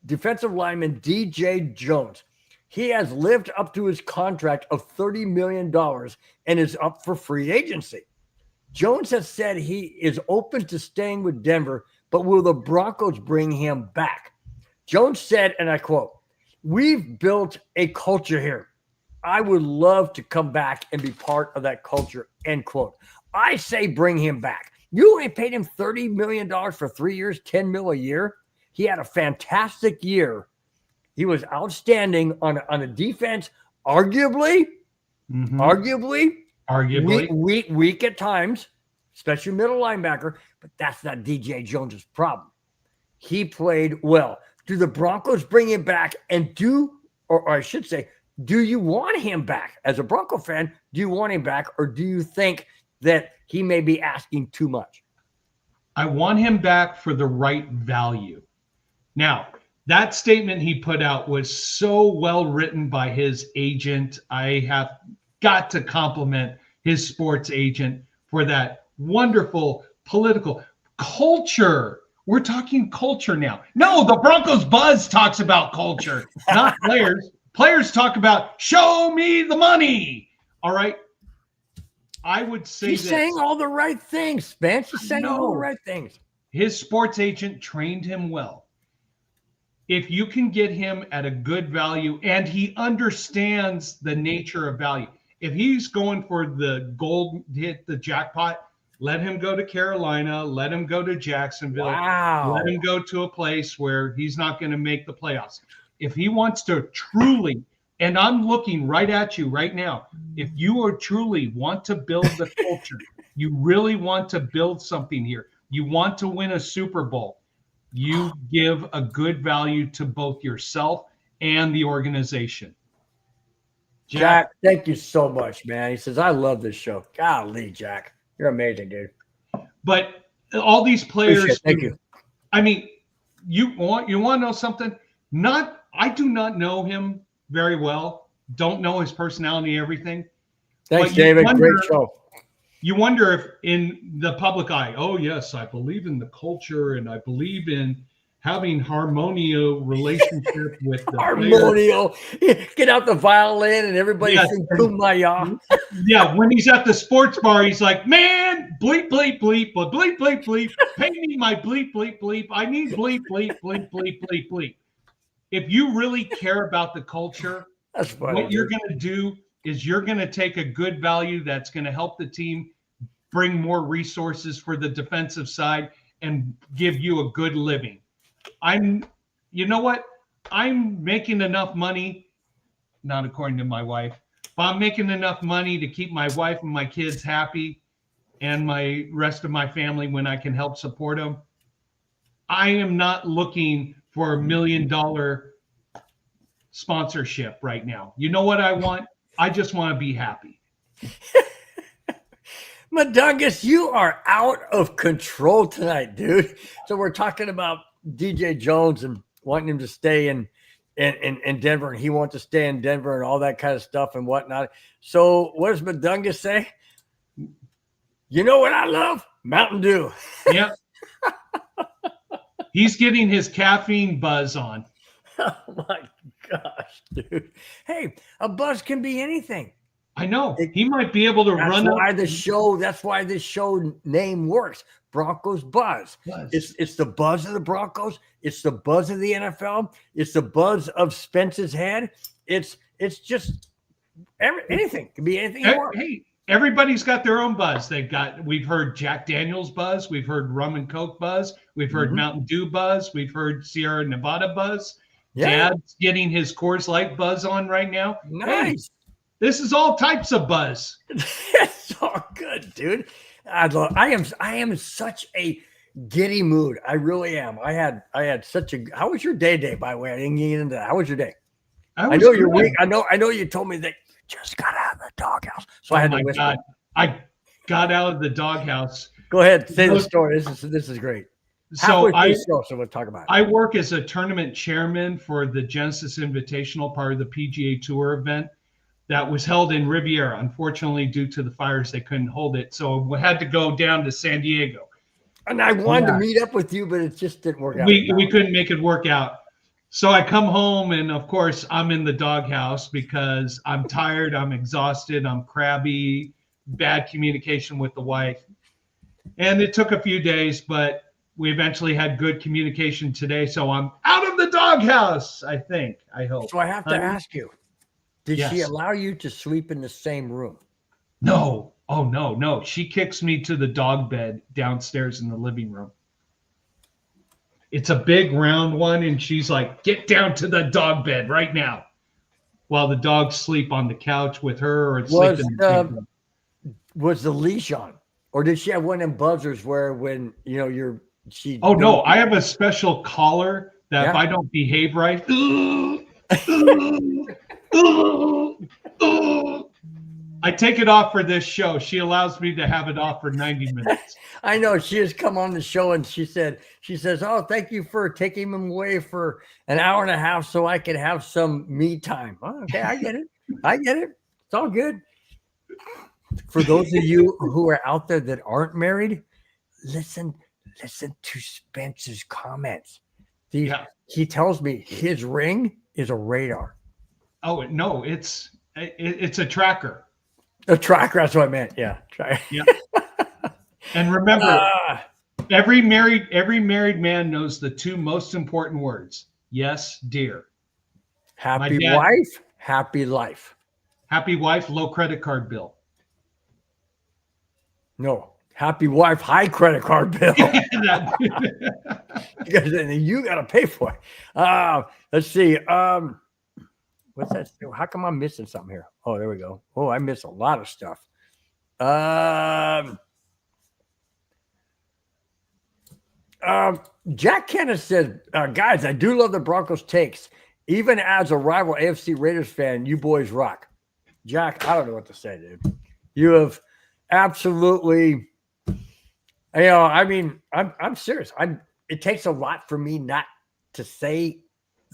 defensive lineman DJ Jones. He has lived up to his contract of $30 million and is up for free agency. Jones has said he is open to staying with Denver, but will the Broncos bring him back? Jones said, and I quote, "We've built a culture here. I would love to come back and be part of that culture," end quote. I say bring him back. You only paid him $30 million for 3 years, $10 million a year. He had a fantastic year. He was outstanding on a defense, arguably weak at times, especially middle linebacker, but that's not DJ Jones's problem. He played well. Do the Broncos bring him back and do you want him back? As a Bronco fan, do you want him back, or do you think that he may be asking too much? I want him back for the right value. Now, that statement he put out was so well written by his agent. I have got to compliment his sports agent for that wonderful political culture. We're talking culture now. No, the Broncos Buzz talks about culture, not players. Players talk about show me the money. All right. I would say he's saying all the right things, Spence. He's saying all the right things. His sports agent trained him well. If you can get him at a good value and he understands the nature of value, if he's going for the gold, hit the jackpot, let him go to Carolina, let him go to Jacksonville, let him go to a place where he's not going to make the playoffs. If he wants to truly, and I'm looking right at you right now, if you are truly want to build the culture, you really want to build something here, you want to win a Super Bowl, you give a good value to both yourself and the organization. Jack, thank you so much, man. He says, I love this show. Golly, Jack. You're amazing, dude. But all these players, thank you. I mean, you want to know something? I do not know him very well. Don't know his personality, everything. Thanks, David. Great show. You wonder if in the public eye, oh, yes, I believe in the culture and I believe in having harmonious relationship with the harmonious. Get out the violin and everybody sing Kumbaya. Yeah, when he's at the sports bar, he's like, man, bleep, bleep, bleep, bleep, bleep, bleep. Pay me my bleep, bleep, bleep. I need bleep, bleep, bleep, bleep, bleep, bleep. If you really care about the culture, that's funny, what you're going to do is you're going to take a good value that's going to help the team bring more resources for the defensive side and give you a good living. You know what? I'm making enough money, not according to my wife, but I'm making enough money to keep my wife and my kids happy and my rest of my family when I can help support them. I am not looking for $1 million sponsorship right now. You know what I want? I just want to be happy. Madungus, you are out of control tonight, dude. So we're talking about DJ Jones and wanting him to stay in Denver, and he wants to stay in Denver and all that kind of stuff and whatnot. So what does Madunga say? You know what I love? Mountain Dew. Yep. He's getting his caffeine buzz on. Oh my gosh, dude. Hey, a buzz can be anything. I know. He might be able to run. That's why this show name works. Broncos Buzz. It's the buzz of the Broncos. It's the buzz of the NFL. It's the buzz of Spence's head. It's just anything. It can be anything you want. Hey, everybody's got their own buzz. We've heard Jack Daniels buzz. We've heard rum and Coke buzz. We've heard Mountain Dew buzz. We've heard Sierra Nevada buzz. Yeah. Dad's getting his Coors Light buzz on right now. Nice. Hey, this is all types of buzz. It's all good, dude. I am in such a giddy mood. I really am. I had such a. How was your day? By the way, I didn't get into that. How was your day? I know you're weak. I know you told me that you just got out of the doghouse. So I had to whisper. God. I got out of the doghouse. Go ahead, say the story. This is great. So we'll talk about it. I work as a tournament chairman for the Genesis Invitational, part of the PGA Tour event that was held in Riviera. Unfortunately, due to the fires, they couldn't hold it. So we had to go down to San Diego. And I wanted to meet up with you, but it just didn't work out. We couldn't make it work out. So I come home, and of course, I'm in the doghouse because I'm tired, I'm exhausted, I'm crabby, bad communication with the wife. And it took a few days, but we eventually had good communication today. So I'm out of the doghouse, I hope. So I have to ask you, did she allow you to sleep in the same room? No. Oh, no. She kicks me to the dog bed downstairs in the living room. It's a big round one, and she's like, get down to the dog bed right now. While the dogs sleep on the couch with her or sleep in the same room. Was the leash on? Or did she have one of them buzzers where when, no, I have a special collar that if I don't behave right, I take it off for this show. She allows me to have it off for 90 minutes. I know. She has come on the show and she says, oh, thank you for taking him away for an hour and a half so I could have some me time. Oh, okay, I get it. It's all good. For those of you who are out there that aren't married, listen to Spence's comments. He tells me his ring is a radar. Oh, no, it's a tracker. A tracker, that's what I meant. Yeah. Yeah. And remember, every married man knows the two most important words. Yes, dear. Happy wife, happy life. Happy wife, low credit card bill. No. Happy wife, high credit card bill. Because you got to pay for it. Let's see. What's that? How come I'm missing something here? Oh, there we go. Oh, I miss a lot of stuff. Jack Kenneth said, guys, I do love the Broncos takes. Even as a rival AFC Raiders fan, you boys rock. Jack, I don't know what to say, dude. You have absolutely, I'm serious. It takes a lot for me not to say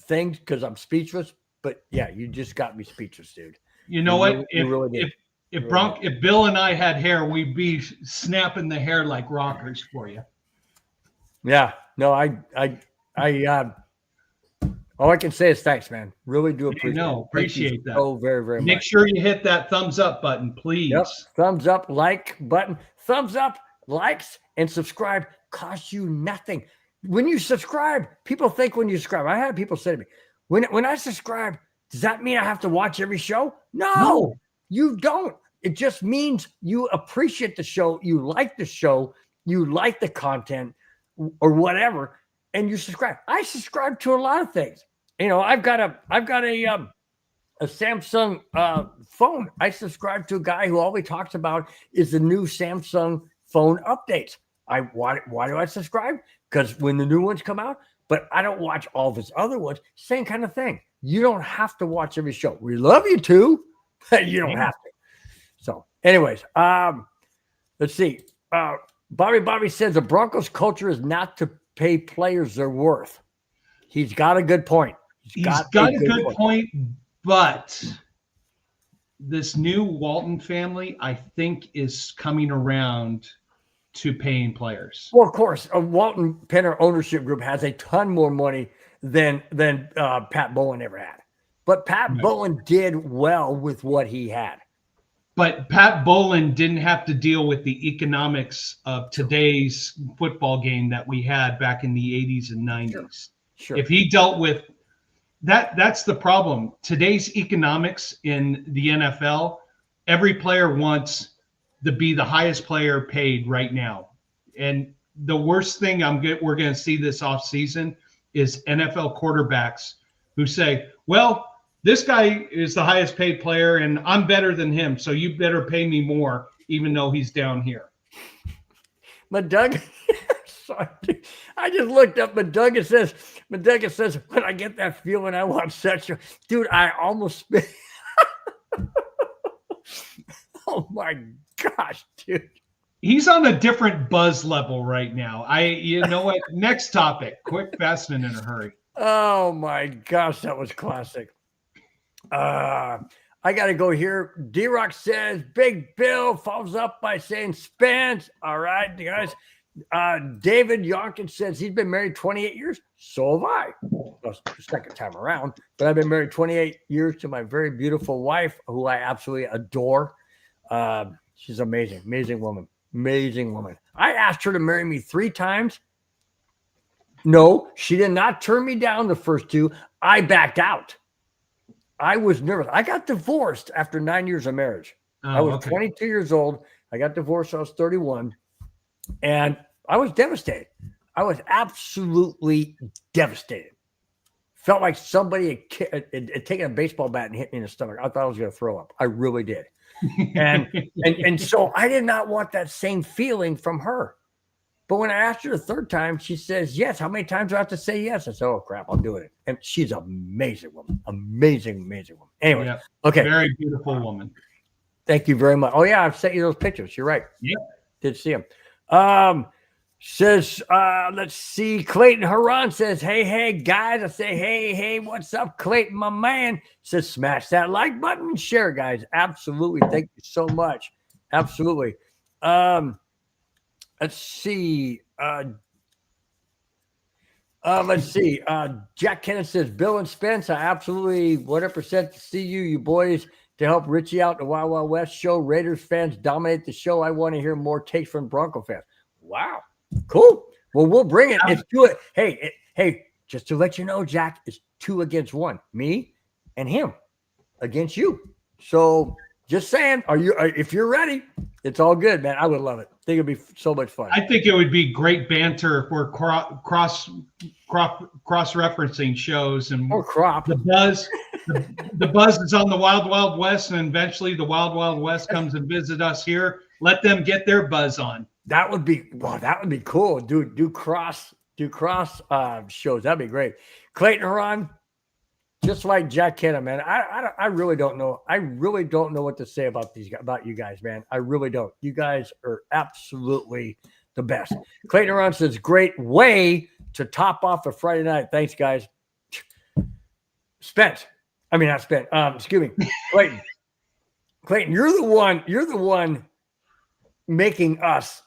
things because I'm speechless. But yeah, you just got me speechless, dude. You know what? If Bill and I had hair, we'd be snapping the hair like rockers for you. Yeah. No, all I can say is thanks, man. Really do appreciate that. So very, very much. Make sure you hit that thumbs up button, please. Yep. Thumbs up, like button. Thumbs up, likes, and subscribe cost you nothing. When you subscribe, people think when you subscribe. I had people say to me, when I subscribe, does that mean I have to watch every show? No, you don't. It just means you appreciate the show, you like the show, you like the content or whatever, and you subscribe. I subscribe to a lot of things. I've got a Samsung phone. I subscribe to a guy who all he talks about is the new Samsung phone updates. Why do I subscribe? Because when the new ones come out, but I don't watch all of his other ones. Same kind of thing. You don't have to watch every show. We love you too, but you don't have to. So, anyways, let's see. Bobby says the Broncos culture is not to pay players their worth. He's got a good point. He's got a good point, but this new Walton family, I think, is coming around to paying players. Well, of course, Walton Penner ownership group has a ton more money than Pat Bowlen ever had. But Pat Bowlen did well with what he had. But Pat Bowlen didn't have to deal with the economics of today's football game that we had back in the 80s and 90s. Sure. If he dealt with that's the problem. Today's economics in the NFL, every player wants to be the highest player paid right now. And the worst thing we're going to see this offseason is NFL quarterbacks who say, well, this guy is the highest paid player and I'm better than him, so you better pay me more, even though he's down here. Madug, sorry, I just looked up Madug. It says, when I get that feeling, I want such a dude. I almost spit. Oh my gosh, dude. He's on a different buzz level right now. You know what? Next topic. Quick, fast, and in a hurry. Oh my gosh, that was classic. I got to go here. D-Rock says, Big Bill follows up by saying Spence. All right, guys. David Yonkin says he's been married 28 years. So have I. Well, the second time around. But I've been married 28 years to my very beautiful wife, who I absolutely adore. She's amazing. Amazing woman. Amazing woman. I asked her to marry me 3 times. No, she did not turn me down the first 2. I backed out. I was nervous. I got divorced after 9 years of marriage. I was 22 years old. I got divorced. I was 31. And I was devastated. I was absolutely devastated. Felt like somebody had taken a baseball bat and hit me in the stomach. I thought I was going to throw up. I really did. And so I did not want that same feeling from her. But when I asked her the 3rd time, she says, yes. How many times do I have to say yes? I said, oh, crap, I'll do it. And she's an amazing woman. Amazing, amazing woman. Anyway, yeah, okay. Very beautiful woman. Thank you very much. Oh, yeah, I've sent you those pictures. You're right. Yeah. Did see them. Says, let's see. Clayton Haran says, hey, guys. I say, hey, what's up, Clayton, my man? Says, smash that like button and share, guys. Absolutely. Thank you so much. Absolutely. Let's see. Jack Kenneth says, Bill and Spence, I absolutely 100% see you boys to help Richie out the Wild Wild West show. Raiders fans dominate the show. I want to hear more takes from Bronco fans. Wow. Cool. Well, we'll bring it. It's 2. Hey, just to let you know, Jack, it's 2 against 1. Me and him against you. So just saying, if you're ready, it's all good, man. I would love it. I think it'd be so much fun. I think it would be great banter if we're cross referencing shows and the buzz. The buzz is on the Wild Wild West, and eventually the Wild Wild West comes and visit us here. Let them get their buzz on. That would be cool. Do cross shows. That'd be great. Clayton Haran, just like Jack Kenna, man. I really don't know. I really don't know what to say about you guys, man. I really don't. You guys are absolutely the best. Clayton Haran says, great way to top off a Friday night. Thanks, guys. Spence. I mean, not Spence. Excuse me. Clayton. Clayton, you're the one making us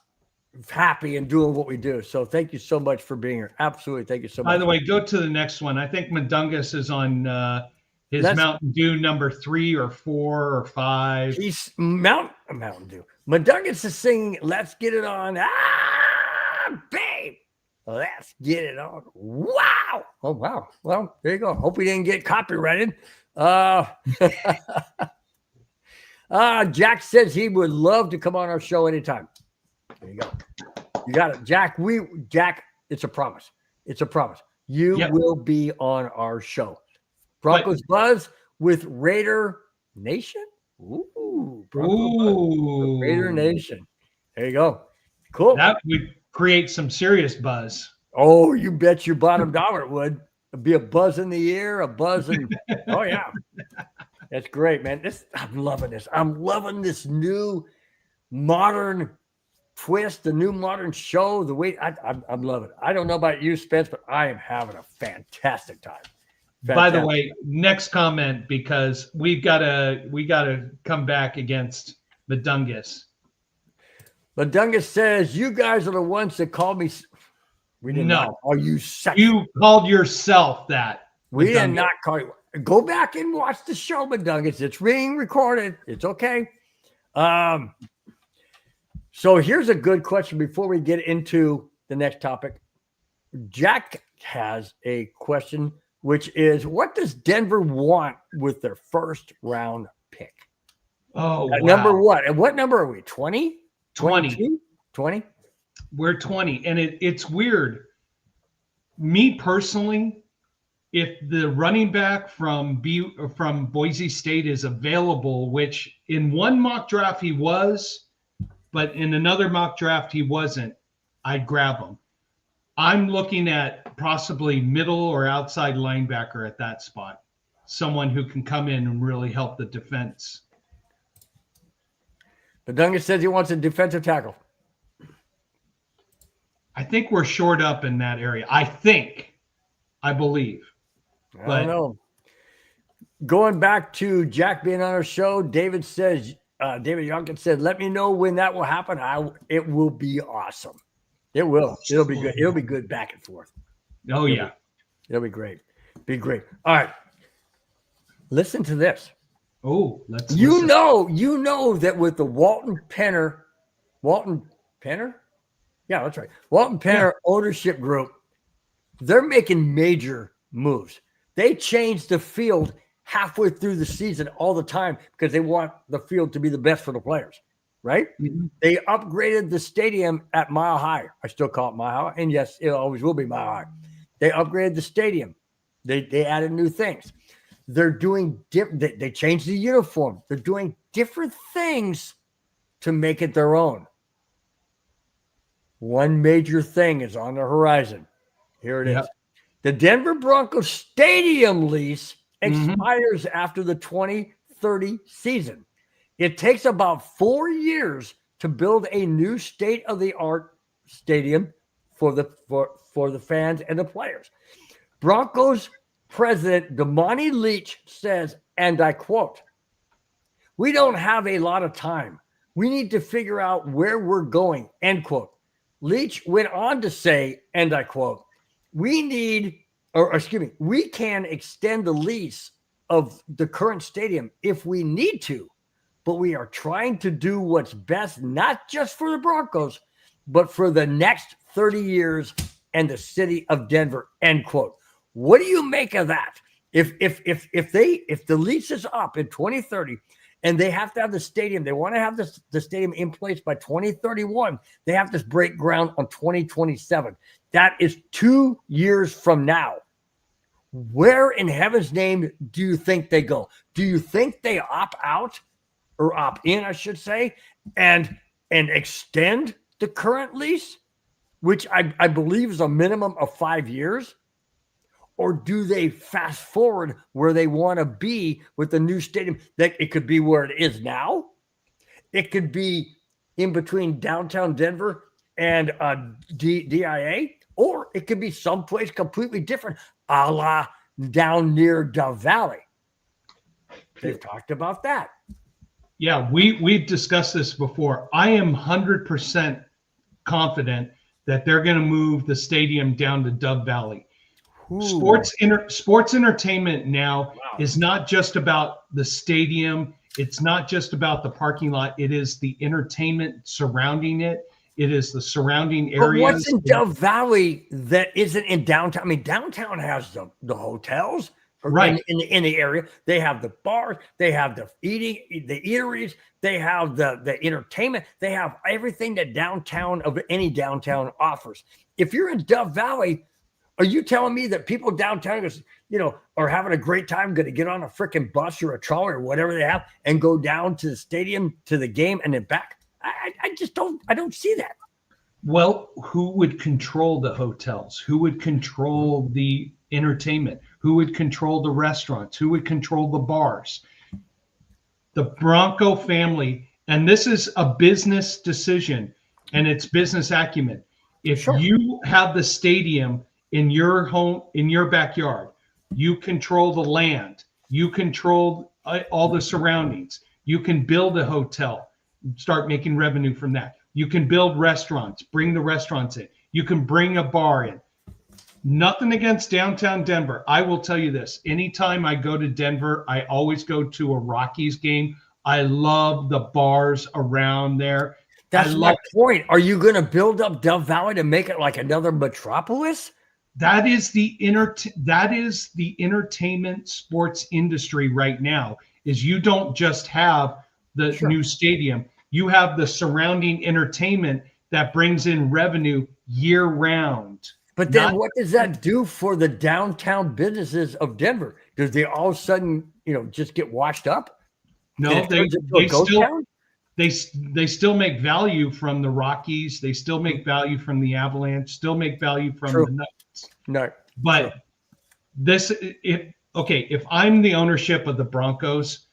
happy and doing what we do. So thank you so much for being here. Absolutely. Thank you so much. By the way, go to the next one. I think Mundungus is on his Mountain Dew number 3 or 4 or 5. He's Mountain Dew. Mundungus is singing Let's Get It On. Babe. Let's get it on. Wow. Oh, wow. Well, there you go. Hope we didn't get copyrighted. Jack says he would love to come on our show anytime. There you go. You got it. Jack, it's a promise. It's a promise. You will be on our show. Broncos Buzz with Raider Nation. Ooh. Ooh. Raider Nation. There you go. Cool. That would create some serious buzz. Oh, you bet your bottom dollar it would. It'd be a buzz in the ear, a buzz in. Oh, yeah. That's great, man. I'm loving this. I'm loving this new modern twist, the new modern show, the way I'm loving it. I don't know about you, Spence, but I am having a fantastic time. By the way, next comment, because we gotta come back against the Dungus. The Dungus says, you guys are the ones that called me. We did not call you sexy. You called yourself that. We did not call you. Go back and watch the show, Madungus. It's being recorded. It's okay. So here's a good question before we get into the next topic. Jack has a question, which is, what does Denver want with their first round pick? Oh, wow. Number what? And what number are we? 20? 20. 20? We're 20. And it's weird. Me personally, if the running back from Boise State is available, which in one mock draft he was, but in another mock draft he wasn't, I'd grab him. I'm looking at possibly middle or outside linebacker at that spot. Someone who can come in and really help the defense. The Dungus says he wants a defensive tackle. I think we're short up in that area. I believe. I don't know. Going back to Jack being on our show, David says, David Youngkin said, let me know when that will happen. It will be awesome. It will. It'll be good. It'll be good back and forth. Oh, yeah. It'll be great. Be great. All right. Listen to this. Oh, let's you listen. know that with the Walton Penner? Yeah, that's right. Walton Penner ownership group, they're making major moves. They change the field halfway through the season all the time because they want the field to be the best for the players, right? Mm-hmm. They upgraded the stadium at Mile High. I still call it Mile High, and yes, it always will be Mile High. They upgraded the stadium. They added new things. They're doing they changed the uniform. They're doing different things to make it their own. One major thing is on the horizon. Here it is. The Denver Broncos stadium lease expires after the 2030 season. It takes about 4 years to build a new state-of-the-art stadium for the fans and the players. Broncos President Damani Leach says, and I quote, "We don't have a lot of time. We need to figure out where we're going," end quote. Leach went on to say, and I quote, we can extend the lease of the current stadium if we need to, but we are trying to do what's best, not just for the Broncos, but for the next 30 years and the city of Denver, end quote. What do you make of that? If the lease is up in 2030 and they have to have the stadium, they want to have the stadium in place by 2031, they have to break ground on 2027. That is 2 years from now. Where in heaven's name do you think they go? Do you think they opt out or opt in, I should say, and extend the current lease, which I believe is a minimum of 5 years? Or do they fast forward where they want to be with the new stadium? That it could be where it is now. It could be in between downtown Denver and DIA, or it could be someplace completely different, a la down near Dove Valley. They've talked about that. Yeah, we've discussed this before. I am 100% confident that they're going to move the stadium down to Dove Valley. Ooh. Sports entertainment now is not just about the stadium. It's not just about the parking lot. It is the entertainment surrounding it. It is the surrounding areas. But what's in Dove Valley that isn't in downtown? I mean, downtown has the hotels, right? In the area, they have the bars, they have the eateries, they have the entertainment, they have everything that any downtown offers. If you're in Dove Valley, are you telling me that people downtown are having a great time, going to get on a freaking bus or a trolley or whatever they have and go down to the stadium to the game and then back? I don't see that. Well, who would control the hotels? Who would control the entertainment? Who would control the restaurants? Who would control the bars? The Bronco family, and this is a business decision. and it's business acumen. If Sure. you have the stadium in your home, in your backyard, you control the land, you control all the surroundings, you can build a hotel, start making revenue from that. You can build restaurants, bring the restaurants in. You can bring a bar in. Nothing against downtown Denver. I will tell you this. Anytime I go to Denver, I always go to a Rockies game. I love the bars around there. That's my point. Are you going to build up Dove Valley to make it like another metropolis? That is the entertainment sports industry right now. Is you don't just have the new stadium. You have the surrounding entertainment that brings in revenue year round. But then what does that do for the downtown businesses of Denver? Does they all of a sudden, just get washed up? No, they still make value from the Rockies. They still make value from the Avalanche, still make value from the Nuggets. No. But if I'm the ownership of the Broncos,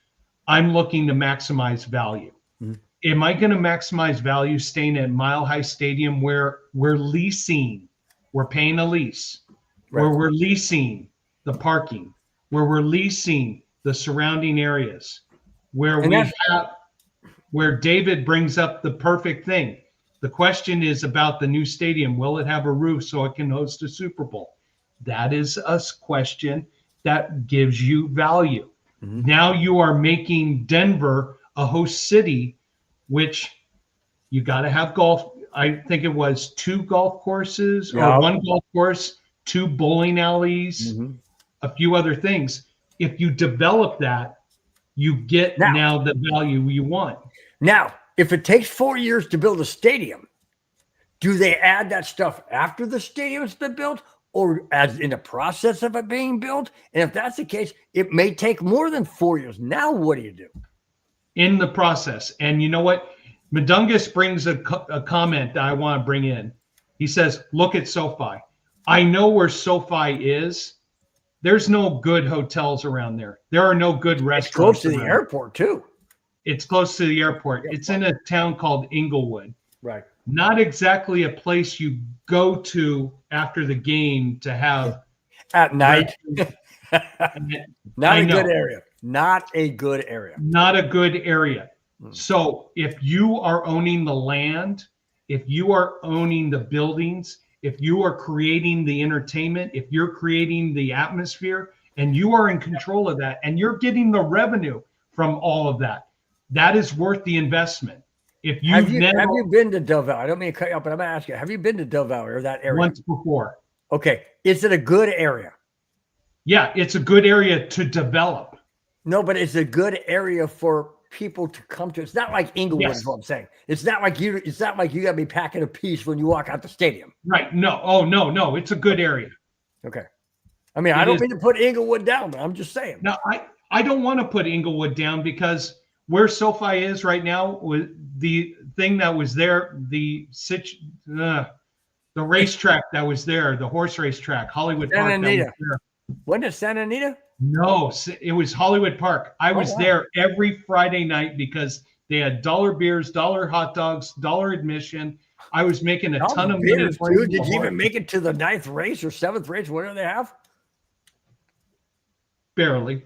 I'm looking to maximize value. Mm-hmm. Am I going to maximize value staying at Mile High Stadium where we're leasing, we're paying a lease, where we're leasing the parking, where we're leasing the surrounding areas, where David brings up the perfect thing. The question is about the new stadium. Will it have a roof so it can host a Super Bowl? That is a question that gives you value. Mm-hmm. Now you are making Denver a host city, which you got to have golf. I think it was 2 golf courses or 1 golf course, 2 bowling alleys, a few other things. If you develop that, you get now the value you want. Now, if it takes 4 years to build a stadium, do they add that stuff after the stadium's been built or as in the process of it being built? And if that's the case, it may take more than 4 years. Now, what do you do? In the process. And you know what? Madungus brings a comment that I want to bring in. He says, look at SoFi. I know where SoFi is. There's no good hotels around there. There are no good restaurants. It's close to the airport, too. It's close to the airport. Yeah. It's in a town called Inglewood. Right. Not exactly a place you go to after the game to have. At night. Not a good area. Not a good area. Not a good area. So if you are owning the land, if you are owning the buildings, if you are creating the entertainment, if you're creating the atmosphere, and you are in control of that, and you're getting the revenue from all of that, that is worth the investment. If have you been to Dove Valley? I don't mean to cut you up, but I'm going to ask you, have you been to Dove Valley or that area? Once before. Okay. Is it a good area? Yeah, it's a good area to develop. No, but it's a good area for people to come to. It's not like Inglewood is what I'm saying. It's not like you got to be packing a piece when you walk out the stadium. Right. No. Oh, no. It's a good area. Okay. I mean, I don't mean to put Inglewood down, but I'm just saying. No, I don't want to put Inglewood down because where SoFi is right now, with the thing that was there, the racetrack that was there, the horse racetrack, Hollywood Park. Santa Anita. Wasn't it Santa Anita? No, it was Hollywood Park. I was there every Friday night because they had $1 beers, $1 hot dogs, $1 admission. I was making a ton of money. Dude, did you even make it to the 9th race or 7th race? What do they have? Barely.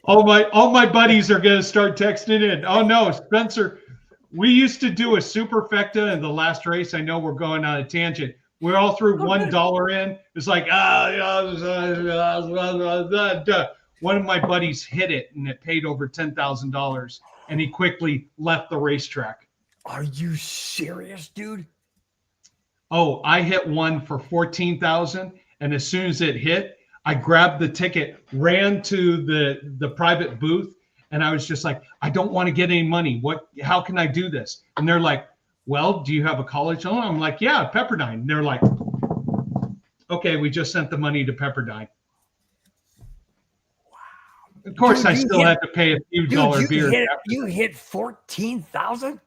All my buddies are going to start texting in. Oh no, Spencer, we used to do a superfecta in the last race. I know we're going on a tangent. We all threw $1 in. It's like, one of my buddies hit it and it paid over $10,000 and he quickly left the racetrack. Are you serious, dude? Oh, I hit one for $14,000. And as soon as it hit, I grabbed the ticket, ran to the private booth. And I was just like, I don't want to get any money. How can I do this? And they're like, well, do you have a college loan? I'm like, yeah, Pepperdine. And they're like, okay, we just sent the money to Pepperdine. Wow. Of course, I still had to pay a few dollar beers. You hit 14,000?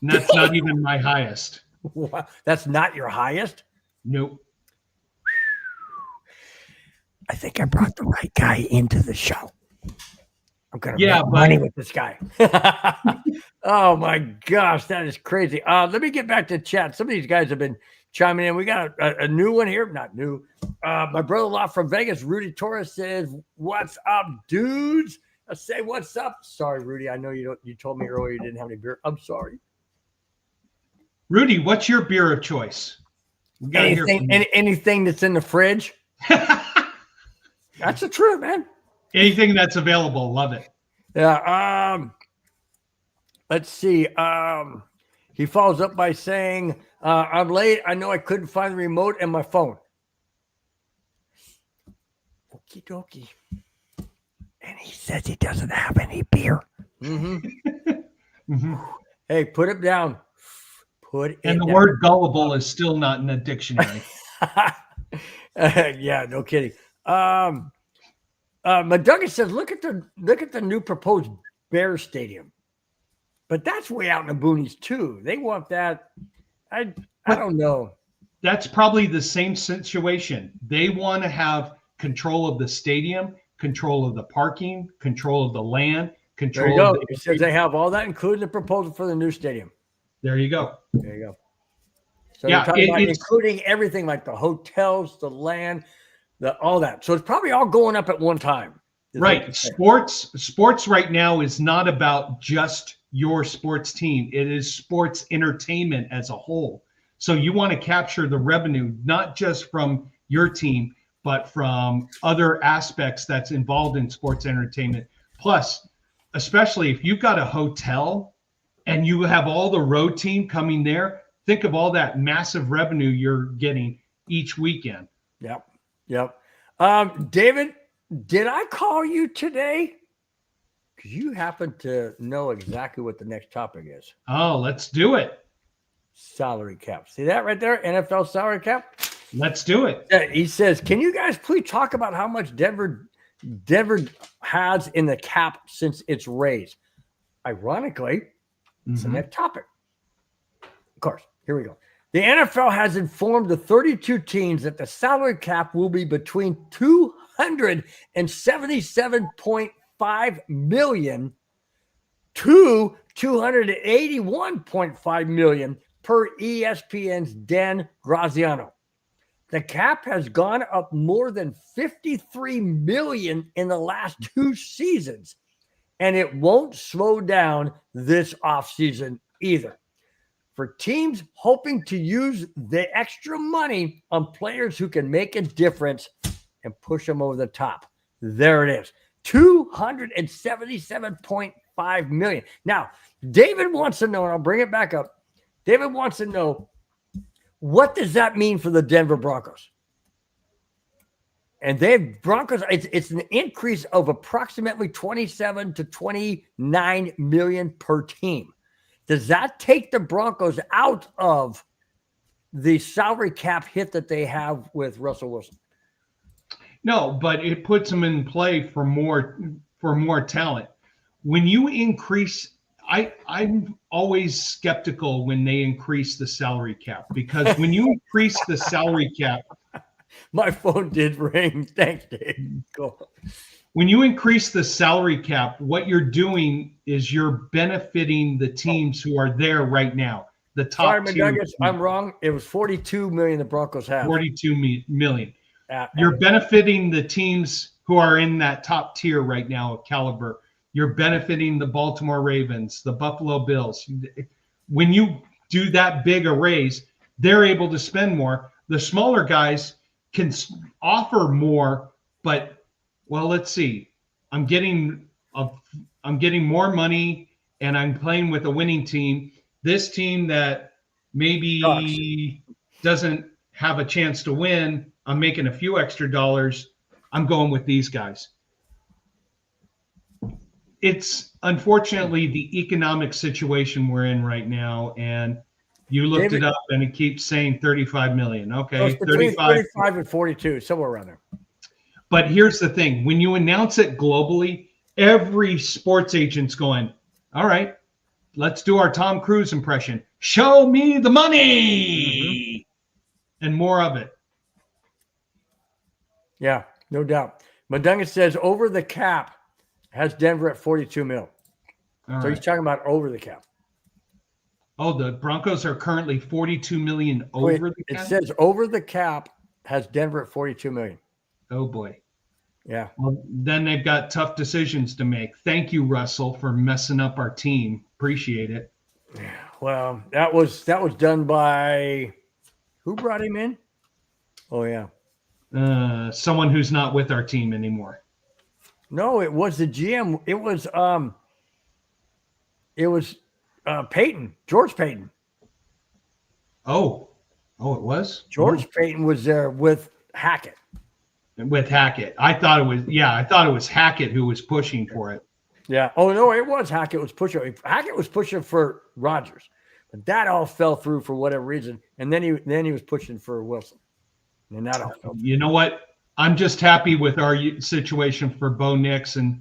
That's not even my highest. Wow. That's not your highest? Nope. I think I brought the right guy into the show. I'm gonna Yeah, make money with this guy. Oh my gosh, that is crazy. Let me get back to chat. Some of these guys have been chiming in. We got a new one here, not new. My brother-in-law from Vegas, Rudy Torres, says, "What's up, dudes?" I say, "What's up?" Sorry, Rudy. I know you don't. You told me earlier you didn't have any beer. I'm sorry. Rudy, what's your beer of choice? Anything that's in the fridge. That's the truth, man. Anything that's available, love it. Yeah. Let's see. He follows up by saying, "I'm late. I know I couldn't find the remote and my phone." Okie dokie. And he says he doesn't have any beer. Mm-hmm. Hey, put it down. And the word gullible is still not in the dictionary. Yeah, no kidding. McDuggan says, look at the new proposed Bears stadium. But that's way out in the boonies too. They want that. I don't know. That's probably the same situation. They want to have control of the stadium, control of the parking, control of the land, control. There you go. It says they have all that, including the proposal for the new stadium. There you go. There you go. So yeah, talking about including everything like the hotels, the land, all that. So it's probably all going up at one time. Right. Sports right now is not about just your sports team. It is sports entertainment as a whole. So you want to capture the revenue, not just from your team, but from other aspects that's involved in sports entertainment. Plus, especially if you've got a hotel and you have all the road team coming there, think of all that massive revenue you're getting each weekend. Yep. David, did I call you today? Because you happen to know exactly what the next topic is. Oh, let's do it. Salary cap. See that right there? NFL salary cap? Let's do it. He says, can you guys please talk about how much Denver has in the cap since its raise? Ironically, it's the next topic. Of course, here we go. The NFL has informed the 32 teams that the salary cap will be between $277.5 million to $281.5 million per ESPN's Dan Graziano. The cap has gone up more than $53 million in the last 2 seasons, and it won't slow down this offseason either. For teams hoping to use the extra money on players who can make a difference and push them over the top. There it is. $277.5 million. Now, David wants to know, and I'll bring it back up. David wants to know, what does that mean for the Denver Broncos? And Broncos, it's an increase of approximately 27 to 29 million per team. Does that take the Broncos out of the salary cap hit that they have with Russell Wilson? No, but it puts them in play for more talent. When you increase, I'm always skeptical when they increase the salary cap, because when you increase the salary cap, my phone did ring. Thanks, Dave. Go. When you increase the salary cap, what you're doing is you're benefiting the teams who are there right now. The top Sorry, I'm wrong. It was 42 million the Broncos have. 42 million. You're benefiting the teams who are in that top tier right now of caliber. You're benefiting the Baltimore Ravens, the Buffalo Bills. When you do that big a raise, they're able to spend more. The smaller guys can offer more, but well, let's see. I'm getting more money, and I'm playing with a winning team. This team that maybe doesn't have a chance to win, I'm making a few extra dollars. I'm going with these guys. It's unfortunately the economic situation we're in right now, and you looked it up, and it keeps saying 35 million. Okay, 35 and 42, somewhere around there. But here's the thing. When you announce it globally, every sports agent's going, all right, let's do our Tom Cruise impression. Show me the money and more of it. Yeah, no doubt. Madunga says over the cap has Denver at 42 mil. All So right. he's talking about over the cap. Oh, the Broncos are currently 42 million over the It cap. says over the cap has Denver at 42 million. Oh boy. Yeah. Well, then they've got tough decisions to make. Thank you, Russell, for messing up our team. Appreciate it. Well, that was done by who brought him in? Oh yeah. Someone who's not with our team anymore. No, it was the GM. It was Payton, George Payton. Oh, it was George Payton was there with Hackett. With Hackett. I thought it was Hackett who was pushing for it. Yeah. Oh no, it was Hackett was pushing. Hackett was pushing for Rodgers, but that all fell through for whatever reason. And then he was pushing for Wilson, and that all fell through. You know what? I'm just happy with our situation for Bo Nix, and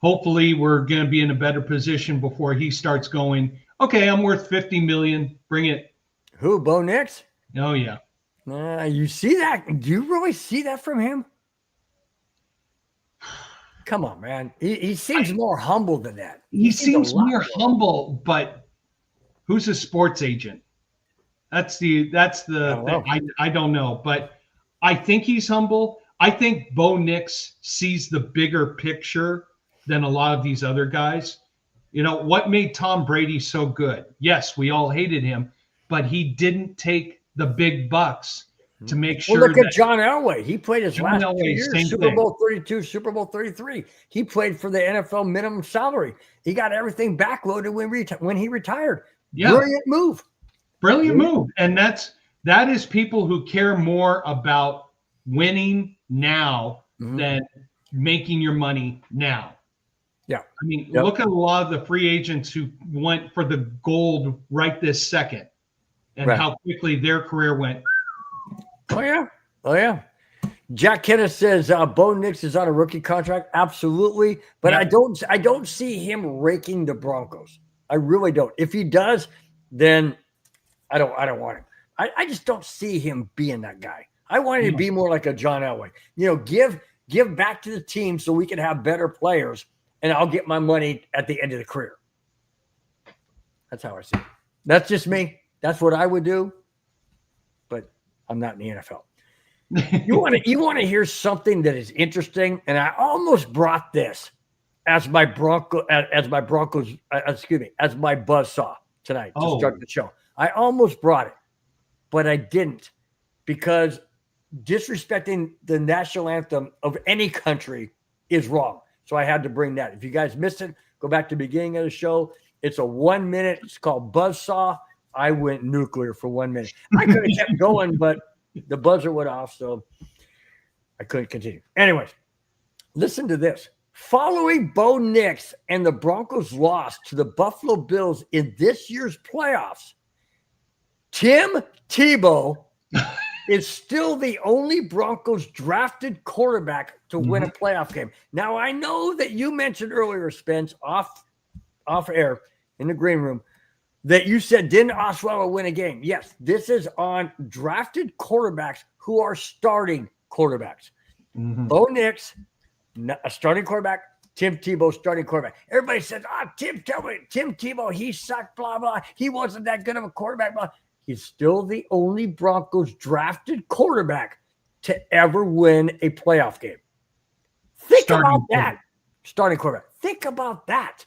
hopefully we're going to be in a better position before he starts going, okay, I'm worth 50 million. Bring it. Who, Bo Nix? Oh yeah. You see that? Do you really see that from him? Come on, man. He seems more humble than that. He seems more humble, but who's a sports agent? That's the thing. I don't know, but I think he's humble. I think Bo Nix sees the bigger picture than a lot of these other guys. You know, what made Tom Brady so good? Yes, we all hated him, but he didn't take the big bucks to make sure. Well, look at John Elway. He played his last 2 years, Super thing. Bowl 32, Super Bowl 33. He played for the NFL minimum salary. He got everything backloaded when he retired. Yeah. Brilliant move. And that is people who care more about winning now than making your money now. Yeah. I mean, look at a lot of the free agents who went for the gold right this second and how quickly their career went. Oh yeah. Jack Kenneth says Bo Nix is on a rookie contract. Absolutely. But I don't see him raking the Broncos. I really don't. If he does, then I don't want him. I just don't see him being that guy. I want him to be more like a John Elway. You know, give back to the team so we can have better players, and I'll get my money at the end of the career. That's how I see it. That's just me. That's what I would do. But I'm not in the NFL. You want to hear something that is interesting, and I almost brought this as my Broncos buzzsaw tonight to start the show. I almost brought it, but I didn't, because disrespecting the national anthem of any country is wrong. So I had to bring that. If you guys missed it, go back to the beginning of the show. It's a 1 minute. It's called Buzzsaw. I went nuclear for 1 minute. I could have kept going, but the buzzer went off, so I couldn't continue. Anyways, listen to this. Following Bo Nix and the Broncos' loss to the Buffalo Bills in this year's playoffs, Tim Tebow is still the only Broncos drafted quarterback to win a playoff game. Now, I know that you mentioned earlier, Spence, off air in the green room, that you said, didn't Osweiler win a game? Yes, this is on drafted quarterbacks who are starting quarterbacks. Bo Nix, a starting quarterback. Tim Tebow, starting quarterback. Everybody says, Tim Tebow, he sucked, blah, blah. He wasn't that good of a quarterback, blah. He's still the only Broncos drafted quarterback to ever win a playoff game. Think about that. Starting quarterback. Think about that.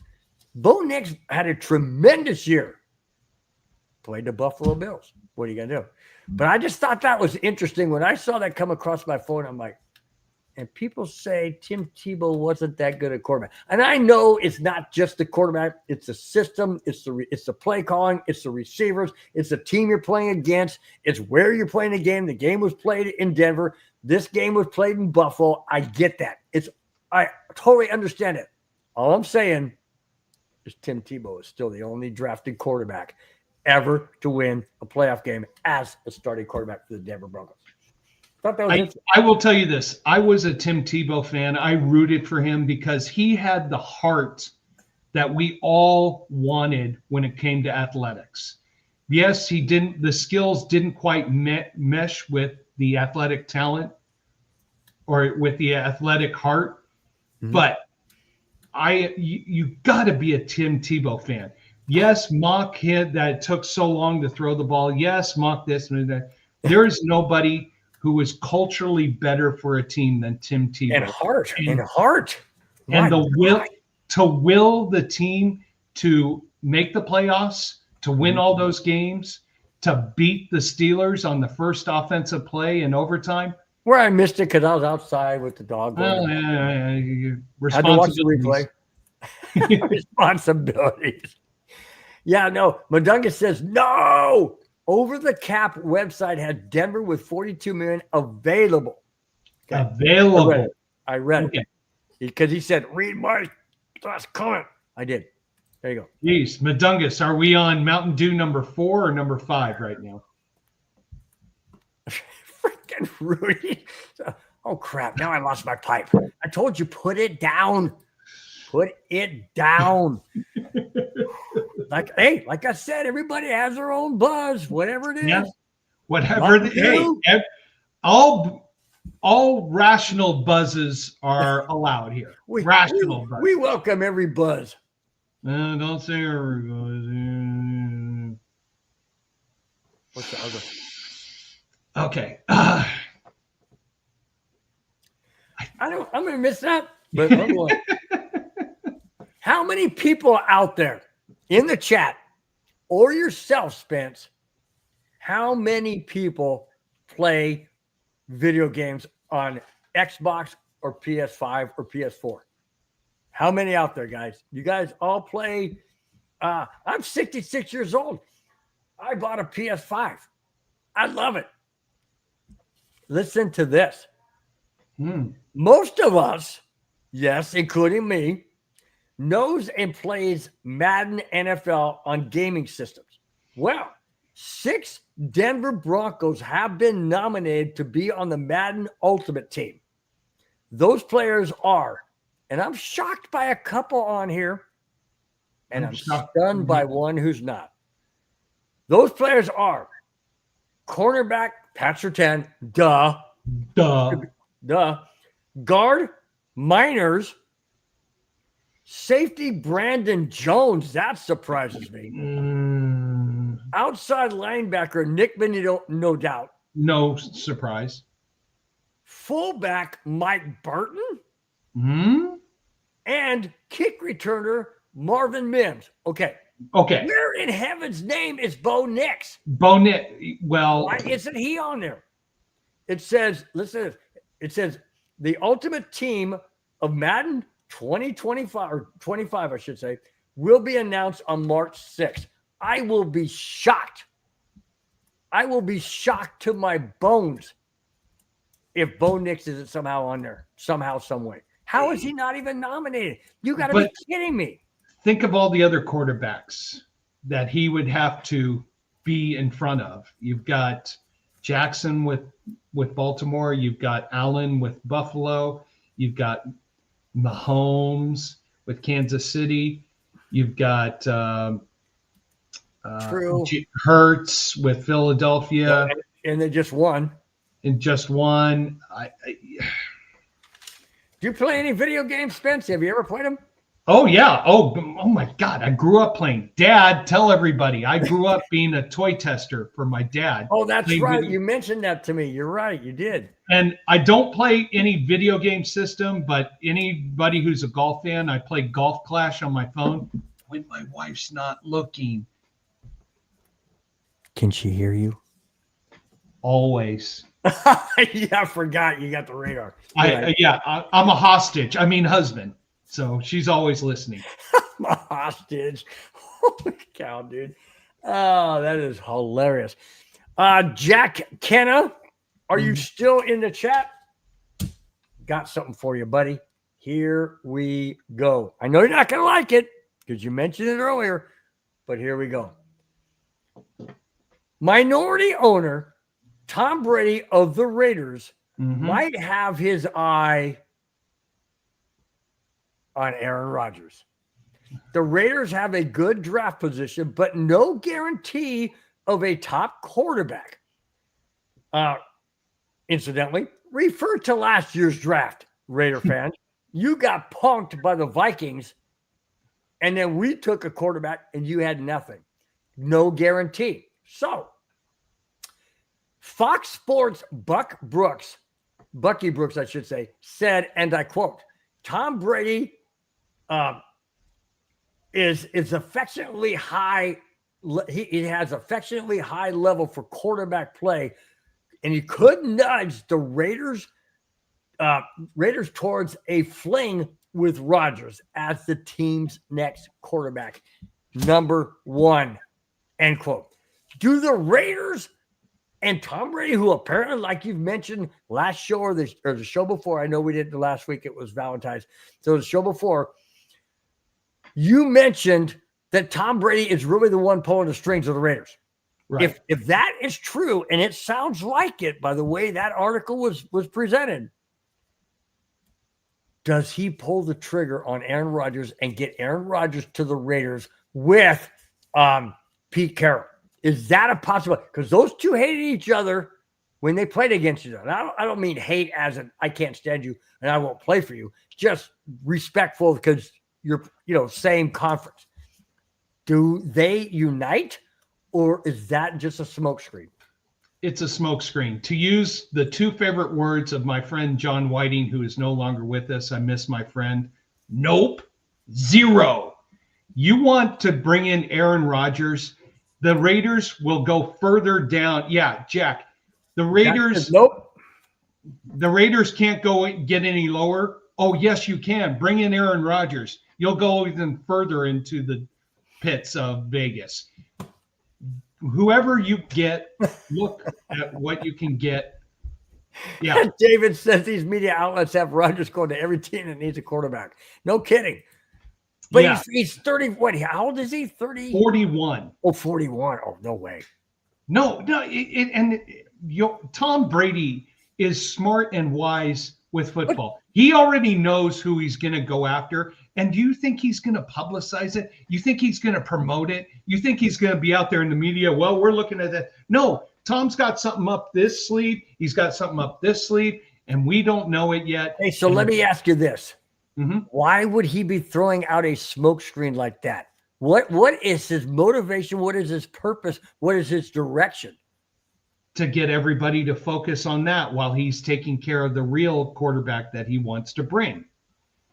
Bo Nix had a tremendous year. Played the Buffalo Bills. What are you going to do? But I just thought that was interesting. When I saw that come across my phone, I'm like, and people say Tim Tebow wasn't that good a quarterback. And I know it's not just the quarterback. It's the system. It's the play calling. It's the receivers. It's the team you're playing against. It's where you're playing the game. The game was played in Denver. This game was played in Buffalo. I get that. I totally understand it. All I'm saying is Tim Tebow is still the only drafted quarterback ever to win a playoff game as a starting quarterback for the Denver Broncos. I will tell you this. I was a Tim Tebow fan. I rooted for him because he had the heart that we all wanted when it came to athletics. Yes, the skills didn't quite mesh with the athletic talent or with the athletic heart, but you got to be a Tim Tebow fan. Yes, mock hit that took so long to throw the ball. Yes, mock this and that. There is nobody who is culturally better for a team than Tim Tebow. And heart. And the will to will the team to make the playoffs, to win all those games, to beat the Steelers on the first offensive play in overtime. Where I missed it because I was outside with the dog. Well, had to watch the replay. Responsibilities. Yeah, no. Madunga says no. Over the Cap website had Denver with 42 million available. Okay. Available. I read it because he said, "Read my last comment." I did. There you go. Jeez, Madungus, are we on Mountain Dew number 4 or number 5 right now? Freaking Rudy. Oh, crap. Now I lost my pipe. I told you, put it down. Put it down. Like I said, everybody has their own buzz, whatever it is. Yeah. Whatever. All rational buzzes are allowed here. Rational buzz. We welcome every buzz. Don't say every buzz. What's the other? Okay. I'm going to miss that. But how many people out there in the chat or yourself, Spence, how many people play video games on Xbox or PS5 or PS4? How many out there, guys? You guys all play? I'm 66 years old. I bought a PS5. I love it. Listen to this. Most of us, yes, including me, knows and plays Madden NFL on gaming systems. Well, 6 Denver Broncos have been nominated to be on the Madden Ultimate Team. Those players are, and I'm shocked by a couple on here, and I'm stunned by one who's not. Those players are cornerback Pat Surtain, duh. Guard Miners, safety Brandon Jones. That surprises me. Outside linebacker Nick Benito, no doubt. No surprise. Fullback Mike Burton. And kick returner Marvin Mims. Okay. Where in heaven's name is Bo Nix? Bo Nix. Well, why isn't he on there? It says, listen, it says the ultimate team of Madden 2025 or 25, I should say, will be announced on March 6th. I will be shocked. I will be shocked to my bones if Bo Nix isn't somehow on there, somehow, some way. How is he not even nominated? You got to be kidding me. Think of all the other quarterbacks that he would have to be in front of. You've got Jackson with Baltimore. You've got Allen with Buffalo. You've got Mahomes with Kansas City. You've got Hurts with Philadelphia. And they just won. Do you play any video games, Spence? Have you ever played them? Oh, yeah. Oh my God. I grew up playing. Dad, tell everybody. I grew up being a toy tester for my dad. Oh, that's right. You mentioned that to me. You're right. You did. And I don't play any video game system, but anybody who's a golf fan, I play Golf Clash on my phone when my wife's not looking. Can she hear you? Always. Yeah, I forgot you got the radar. I'm a hostage. I mean husband. So she's always listening. I'm a hostage. Holy cow, dude. Oh, that is hilarious. Jack Kenna, are you still in the chat? Got something for you, buddy. Here we go. I know you're not going to like it because you mentioned it earlier, but here we go. Minority owner Tom Brady of the Raiders might have his eye on Aaron Rodgers. The Raiders have a good draft position, but no guarantee of a top quarterback. Incidentally, refer to last year's draft, Raider fans. You got punked by the Vikings, and then we took a quarterback, and you had nothing. No guarantee. So, Fox Sports' Bucky Brooks, I should say, said, and I quote, Tom Brady is affectionately high. He has affectionately high level for quarterback play, and he could nudge the Raiders towards a fling with Rodgers as the team's next quarterback, number one, end quote. Do the Raiders and Tom Brady, who apparently, like you've mentioned last show or the show before, I know we did the last week, it was Valentine's. So the show before, you mentioned that Tom Brady is really the one pulling the strings of the Raiders. Right. If that is true, and it sounds like it by the way that article was presented, does he pull the trigger on Aaron Rodgers and get Aaron Rodgers to the Raiders with Pete Carroll? Is that a possibility? Because those two hated each other when they played against each other. I don't mean hate as in I can't stand you and I won't play for you. Just respectful because you're same conference. Do they unite, or is that just a smokescreen? It's a smokescreen. To use the two favorite words of my friend John Whiting, who is no longer with us, I miss my friend. Nope. Zero. You want to bring in Aaron Rodgers, the Raiders will go further down. Yeah, Jack. The Raiders. Nope. The Raiders can't go get any lower. Oh, yes, you can. Bring in Aaron Rodgers. You'll go even further into the pits of Vegas. Whoever you get, look at what you can get. Yeah. David says these media outlets have Rodgers going to every team that needs a quarterback. No kidding. But yeah. He's 30. What? How old is he? 30? 41. Oh, 41. Oh, no way. No. Tom Brady is smart and wise with football. What? He already knows who he's going to go after. And do you think he's going to publicize it? You think he's going to promote it? You think he's going to be out there in the media? Well, we're looking at that. No, Tom's got something up this sleeve. He's got something up this sleeve, and we don't know it yet. Hey, so let me ask you this. Mm-hmm. Why would he be throwing out a smokescreen like that? What is his motivation? What is his purpose? What is his direction? To get everybody to focus on that while he's taking care of the real quarterback that he wants to bring.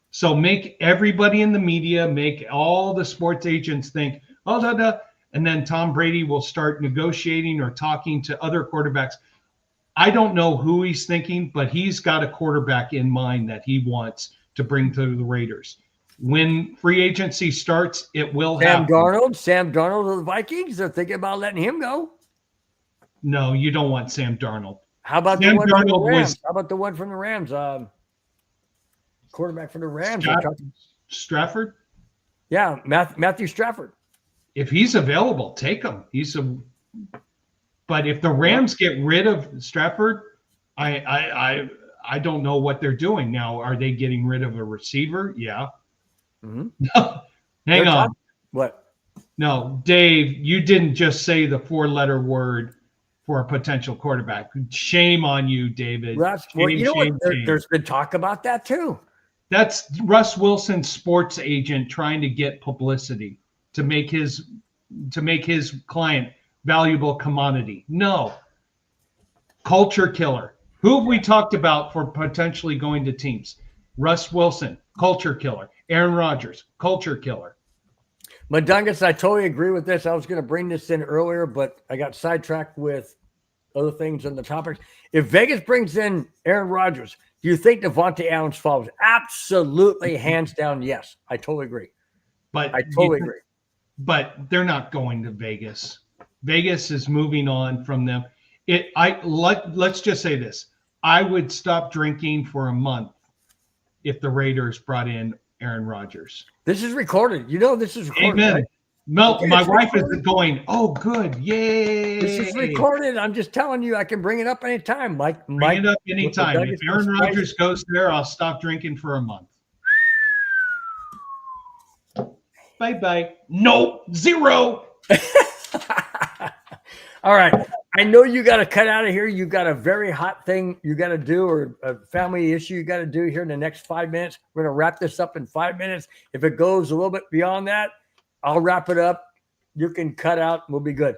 So make everybody in the media, make all the sports agents think, and then Tom Brady will start negotiating or talking to other quarterbacks. I don't know who he's thinking, but he's got a quarterback in mind that he wants to bring to the Raiders. When free agency starts, it will happen. Sam Darnold of the Vikings, they're thinking about letting him go. No, you don't want Sam Darnold. How about the one from the Rams? How about the one from the Rams? Quarterback for the Rams. Strafford? Yeah, Matthew Stafford. If he's available, take him. But if the Rams get rid of Stafford, I don't know what they're doing now. Are they getting rid of a receiver? Yeah. Mm-hmm. No, hang on. What? No, Dave, you didn't just say the 4-letter word for a potential quarterback. Shame on you, David. There's been talk about that too. That's Russ Wilson's sports agent trying to get publicity to make his client valuable commodity. No. Culture killer. Who have we talked about for potentially going to teams? Russ Wilson, culture killer. Aaron Rodgers, culture killer. Mundungus, I totally agree with this. I was going to bring this in earlier, but I got sidetracked with other things on the topics. If Vegas brings in Aaron Rodgers, do you think Devontae Adams follows? Absolutely, hands down, yes. I totally agree. But I totally agree. But they're not going to Vegas. Vegas is moving on from them. Let's just say this. I would stop drinking for a month if the Raiders brought in Aaron Rodgers. This is recorded. This is recorded. Amen. Right? No, my wife is going, oh, good. Yay. This is recorded. I'm just telling you, I can bring it up anytime. Bring it up anytime. If Aaron Rodgers goes there, I'll stop drinking for a month. Bye-bye. Nope. 0. All right. I know you got to cut out of here. You got a very hot thing you got to do, or a family issue you got to do here in the next 5 minutes. We're going to wrap this up in 5 minutes. If it goes a little bit beyond that, I'll wrap it up. You can cut out. We'll be good.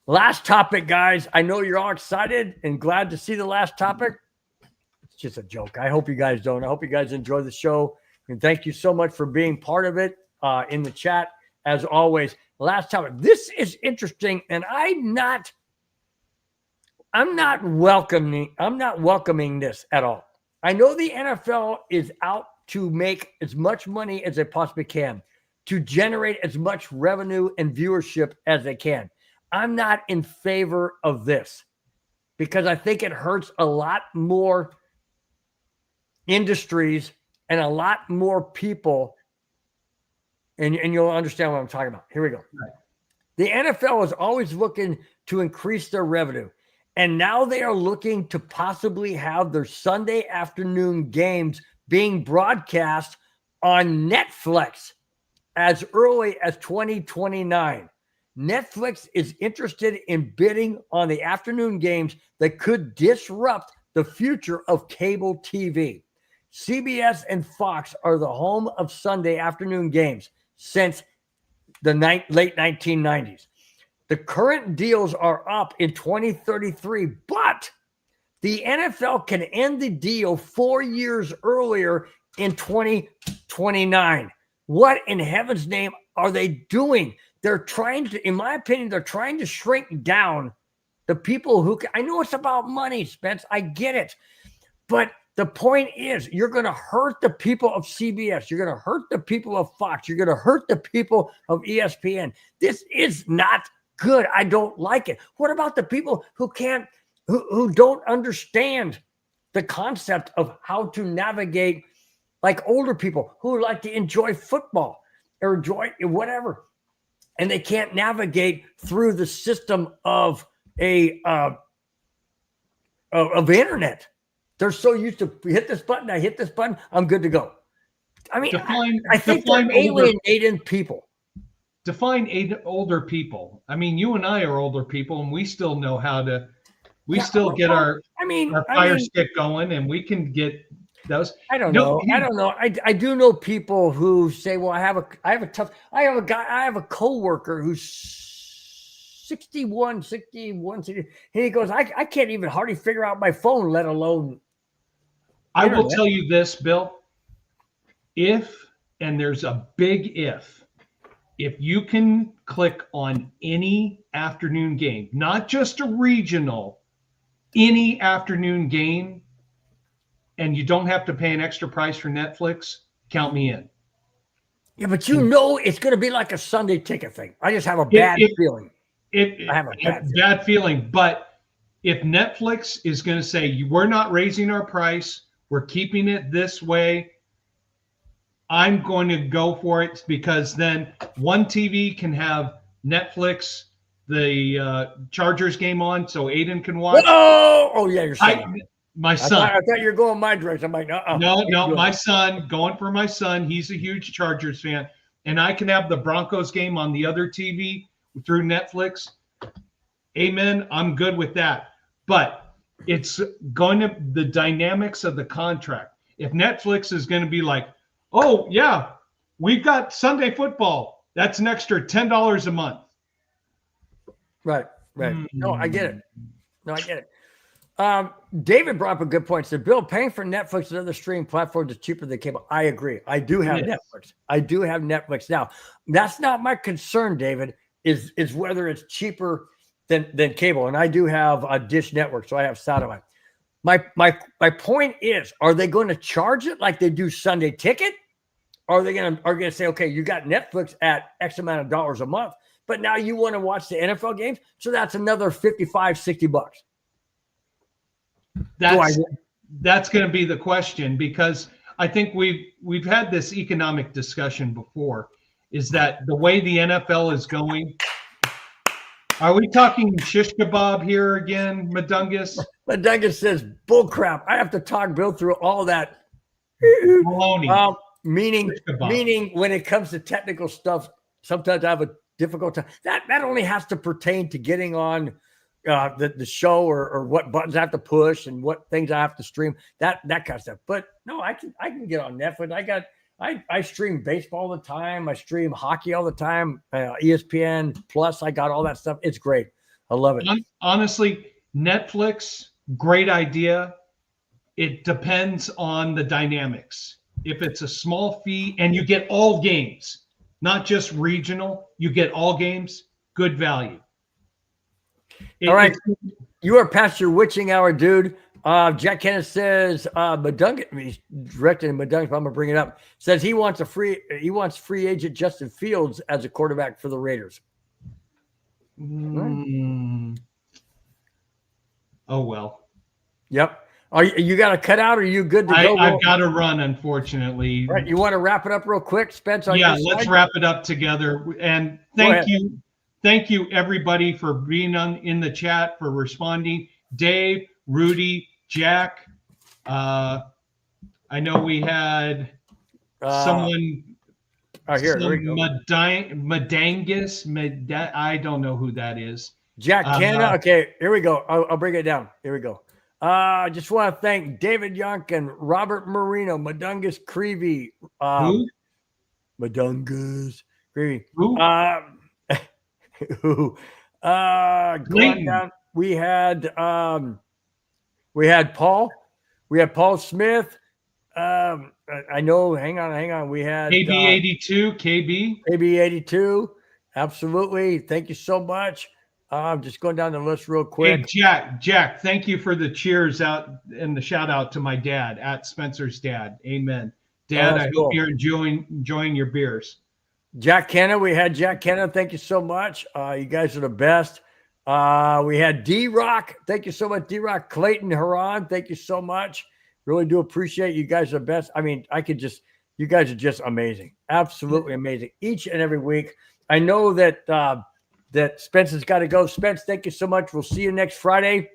Last topic, guys. I know you're all excited and glad to see the last topic. It's just a joke. I hope you guys don't. I hope you guys enjoy the show. And thank you so much for being part of it in the chat. As always, last topic. This is interesting, and I'm not welcoming this at all. I know the NFL is out to make as much money as they possibly can, to generate as much revenue and viewership as they can. I'm not in favor of this because I think it hurts a lot more industries and a lot more people. And you'll understand what I'm talking about. Here we go. Right. The NFL is always looking to increase their revenue. And now they are looking to possibly have their Sunday afternoon games being broadcast on Netflix as early as 2029. Netflix is interested in bidding on the afternoon games that could disrupt the future of cable TV. CBS and Fox are the home of Sunday afternoon games since the late 1990s. The current deals are up in 2033, but the NFL can end the deal 4 years earlier in 2029. What in heaven's name are they doing? They're trying to, in my opinion, they're trying to shrink down the people who can. I know it's about money, Spence. I get it. But the point is, you're going to hurt the people of CBS. You're going to hurt the people of Fox. You're going to hurt the people of ESPN. This is not good. I don't like it. What about the people who don't understand the concept of how to navigate, like older people who like to enjoy football or enjoy whatever, and they can't navigate through the system of of internet. They're so used to hit this button, I hit this button, I'm good to go. I mean, I think they're alienating people. Define older people. I mean, you and I are older people, and we still know how to. We still get our fire stick going, and we can get those. I don't know. I do know people who say, "Well, I have a coworker who's 61, and he goes, I can't even hardly figure out my phone, let alone." I will tell you this, Bill. And there's a big if you can click on any afternoon game, not just a regional, any afternoon game, and you don't have to pay an extra price for Netflix, count me in. Yeah, but it's going to be like a Sunday ticket thing. I just have a bad feeling. I have a bad feeling. But if Netflix is going to say, we're not raising our price, we're keeping it this way, I'm going to go for it, because then one TV can have Netflix, the Chargers game on, so Aiden can watch. Oh yeah, your son. My son. I thought you were going my direction. I'm like, no, my son, going for my son. He's a huge Chargers fan, and I can have the Broncos game on the other TV through Netflix. Amen. I'm good with that. But it's going to, the dynamics of the contract. If Netflix is going to be like, oh yeah, we've got Sunday football, that's an extra $10 a month. Right. No, I get it. David brought up a good point. Said, Bill, paying for Netflix and other streaming platforms is cheaper than cable. I agree. I do have Netflix. I do have Netflix now. That's not my concern, David, is whether it's cheaper than cable. And I do have a Dish Network, so I have satellite. My point is, are they going to charge it like they do Sunday Ticket? Or are they going to say, okay, you got Netflix at X amount of dollars a month, but now you want to watch the NFL games, so that's another $55-$60. That's going to be the question, because I think we've had this economic discussion before, is that the way the NFL is going. Are we talking shish kebab here again, Madungus? Madungus says, bull crap. I have to talk Bill through all that. Baloney. Meaning when it comes to technical stuff, sometimes I have a difficult time. That only has to pertain to getting on the show or what buttons I have to push and what things I have to stream, that kind of stuff. But no, I can get on Netflix. I stream baseball all the time. I stream hockey all the time. ESPN Plus, I got all that stuff. It's great. I love it. Honestly, Netflix, great idea. It depends on the dynamics. If it's a small fee and you get all games, not just regional, you get all games, good value. All right. You are past your witching hour, dude. Jack Kenneth says Madunga, he's directed in Madunga, but I'm gonna bring it up. Says he wants free agent Justin Fields as a quarterback for the Raiders. Oh well. Yep. Are you got to cut out? Or are you good to go? I've got to run, unfortunately. All right. You want to wrap it up real quick, Spence? Yeah, let's wrap it up together. And thank you, everybody, for being in the chat, for responding. Dave, Rudy, Jack. I know we had someone. Here we go. Madangus. I don't know who that is. Jack Canada. Okay, here we go. I'll bring it down. Here we go. I just want to thank David Yonkin, Robert Marino, Madungus Creevy. Who? Madungus Creevy. Who? Who? Going down, we had Paul. We had Paul Smith. I know. Hang on. We had KB82. KB82. Absolutely. Thank you so much. I'm just going down the list real quick. Hey, Jack, thank you for the cheers out and the shout out to my dad, at Spencer's dad. Amen. Dad, I hope you're enjoying your beers. Jack Kenna, we had Jack Kenna. Thank you so much. You guys are the best. We had D-Rock. Thank you so much, D-Rock. Clayton Haran, thank you so much. Really do appreciate you guys are the best. I mean, you guys are just amazing. Absolutely amazing. Each and every week. I know that that Spence has got to go. Spence, thank you so much. We'll see you next Friday.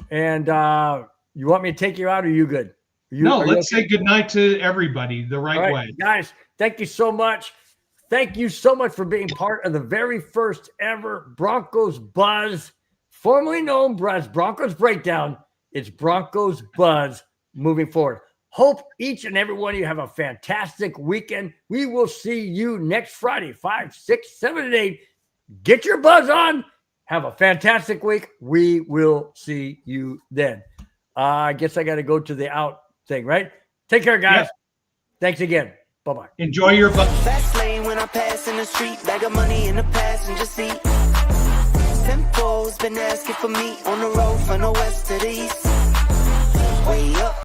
And you want me to take you out, or are you good? Let's say goodnight to everybody the right way. Guys, thank you so much. Thank you so much for being part of the very first ever Broncos Buzz, formerly known as Broncos Breakdown. It's Broncos Buzz moving forward. Hope each and every one of you have a fantastic weekend. We will see you next Friday, 5, 6, 7, and 8. Get your buzz on. Have a fantastic week. We will see you then. I guess I got to go to the out thing, right? Take care, guys. Yeah. Thanks again. Bye-bye. Enjoy your buzz. Fast lane when I pass in the street. Bag of money in the passenger seat. Tempo's been asking for me on the road from the west to the east.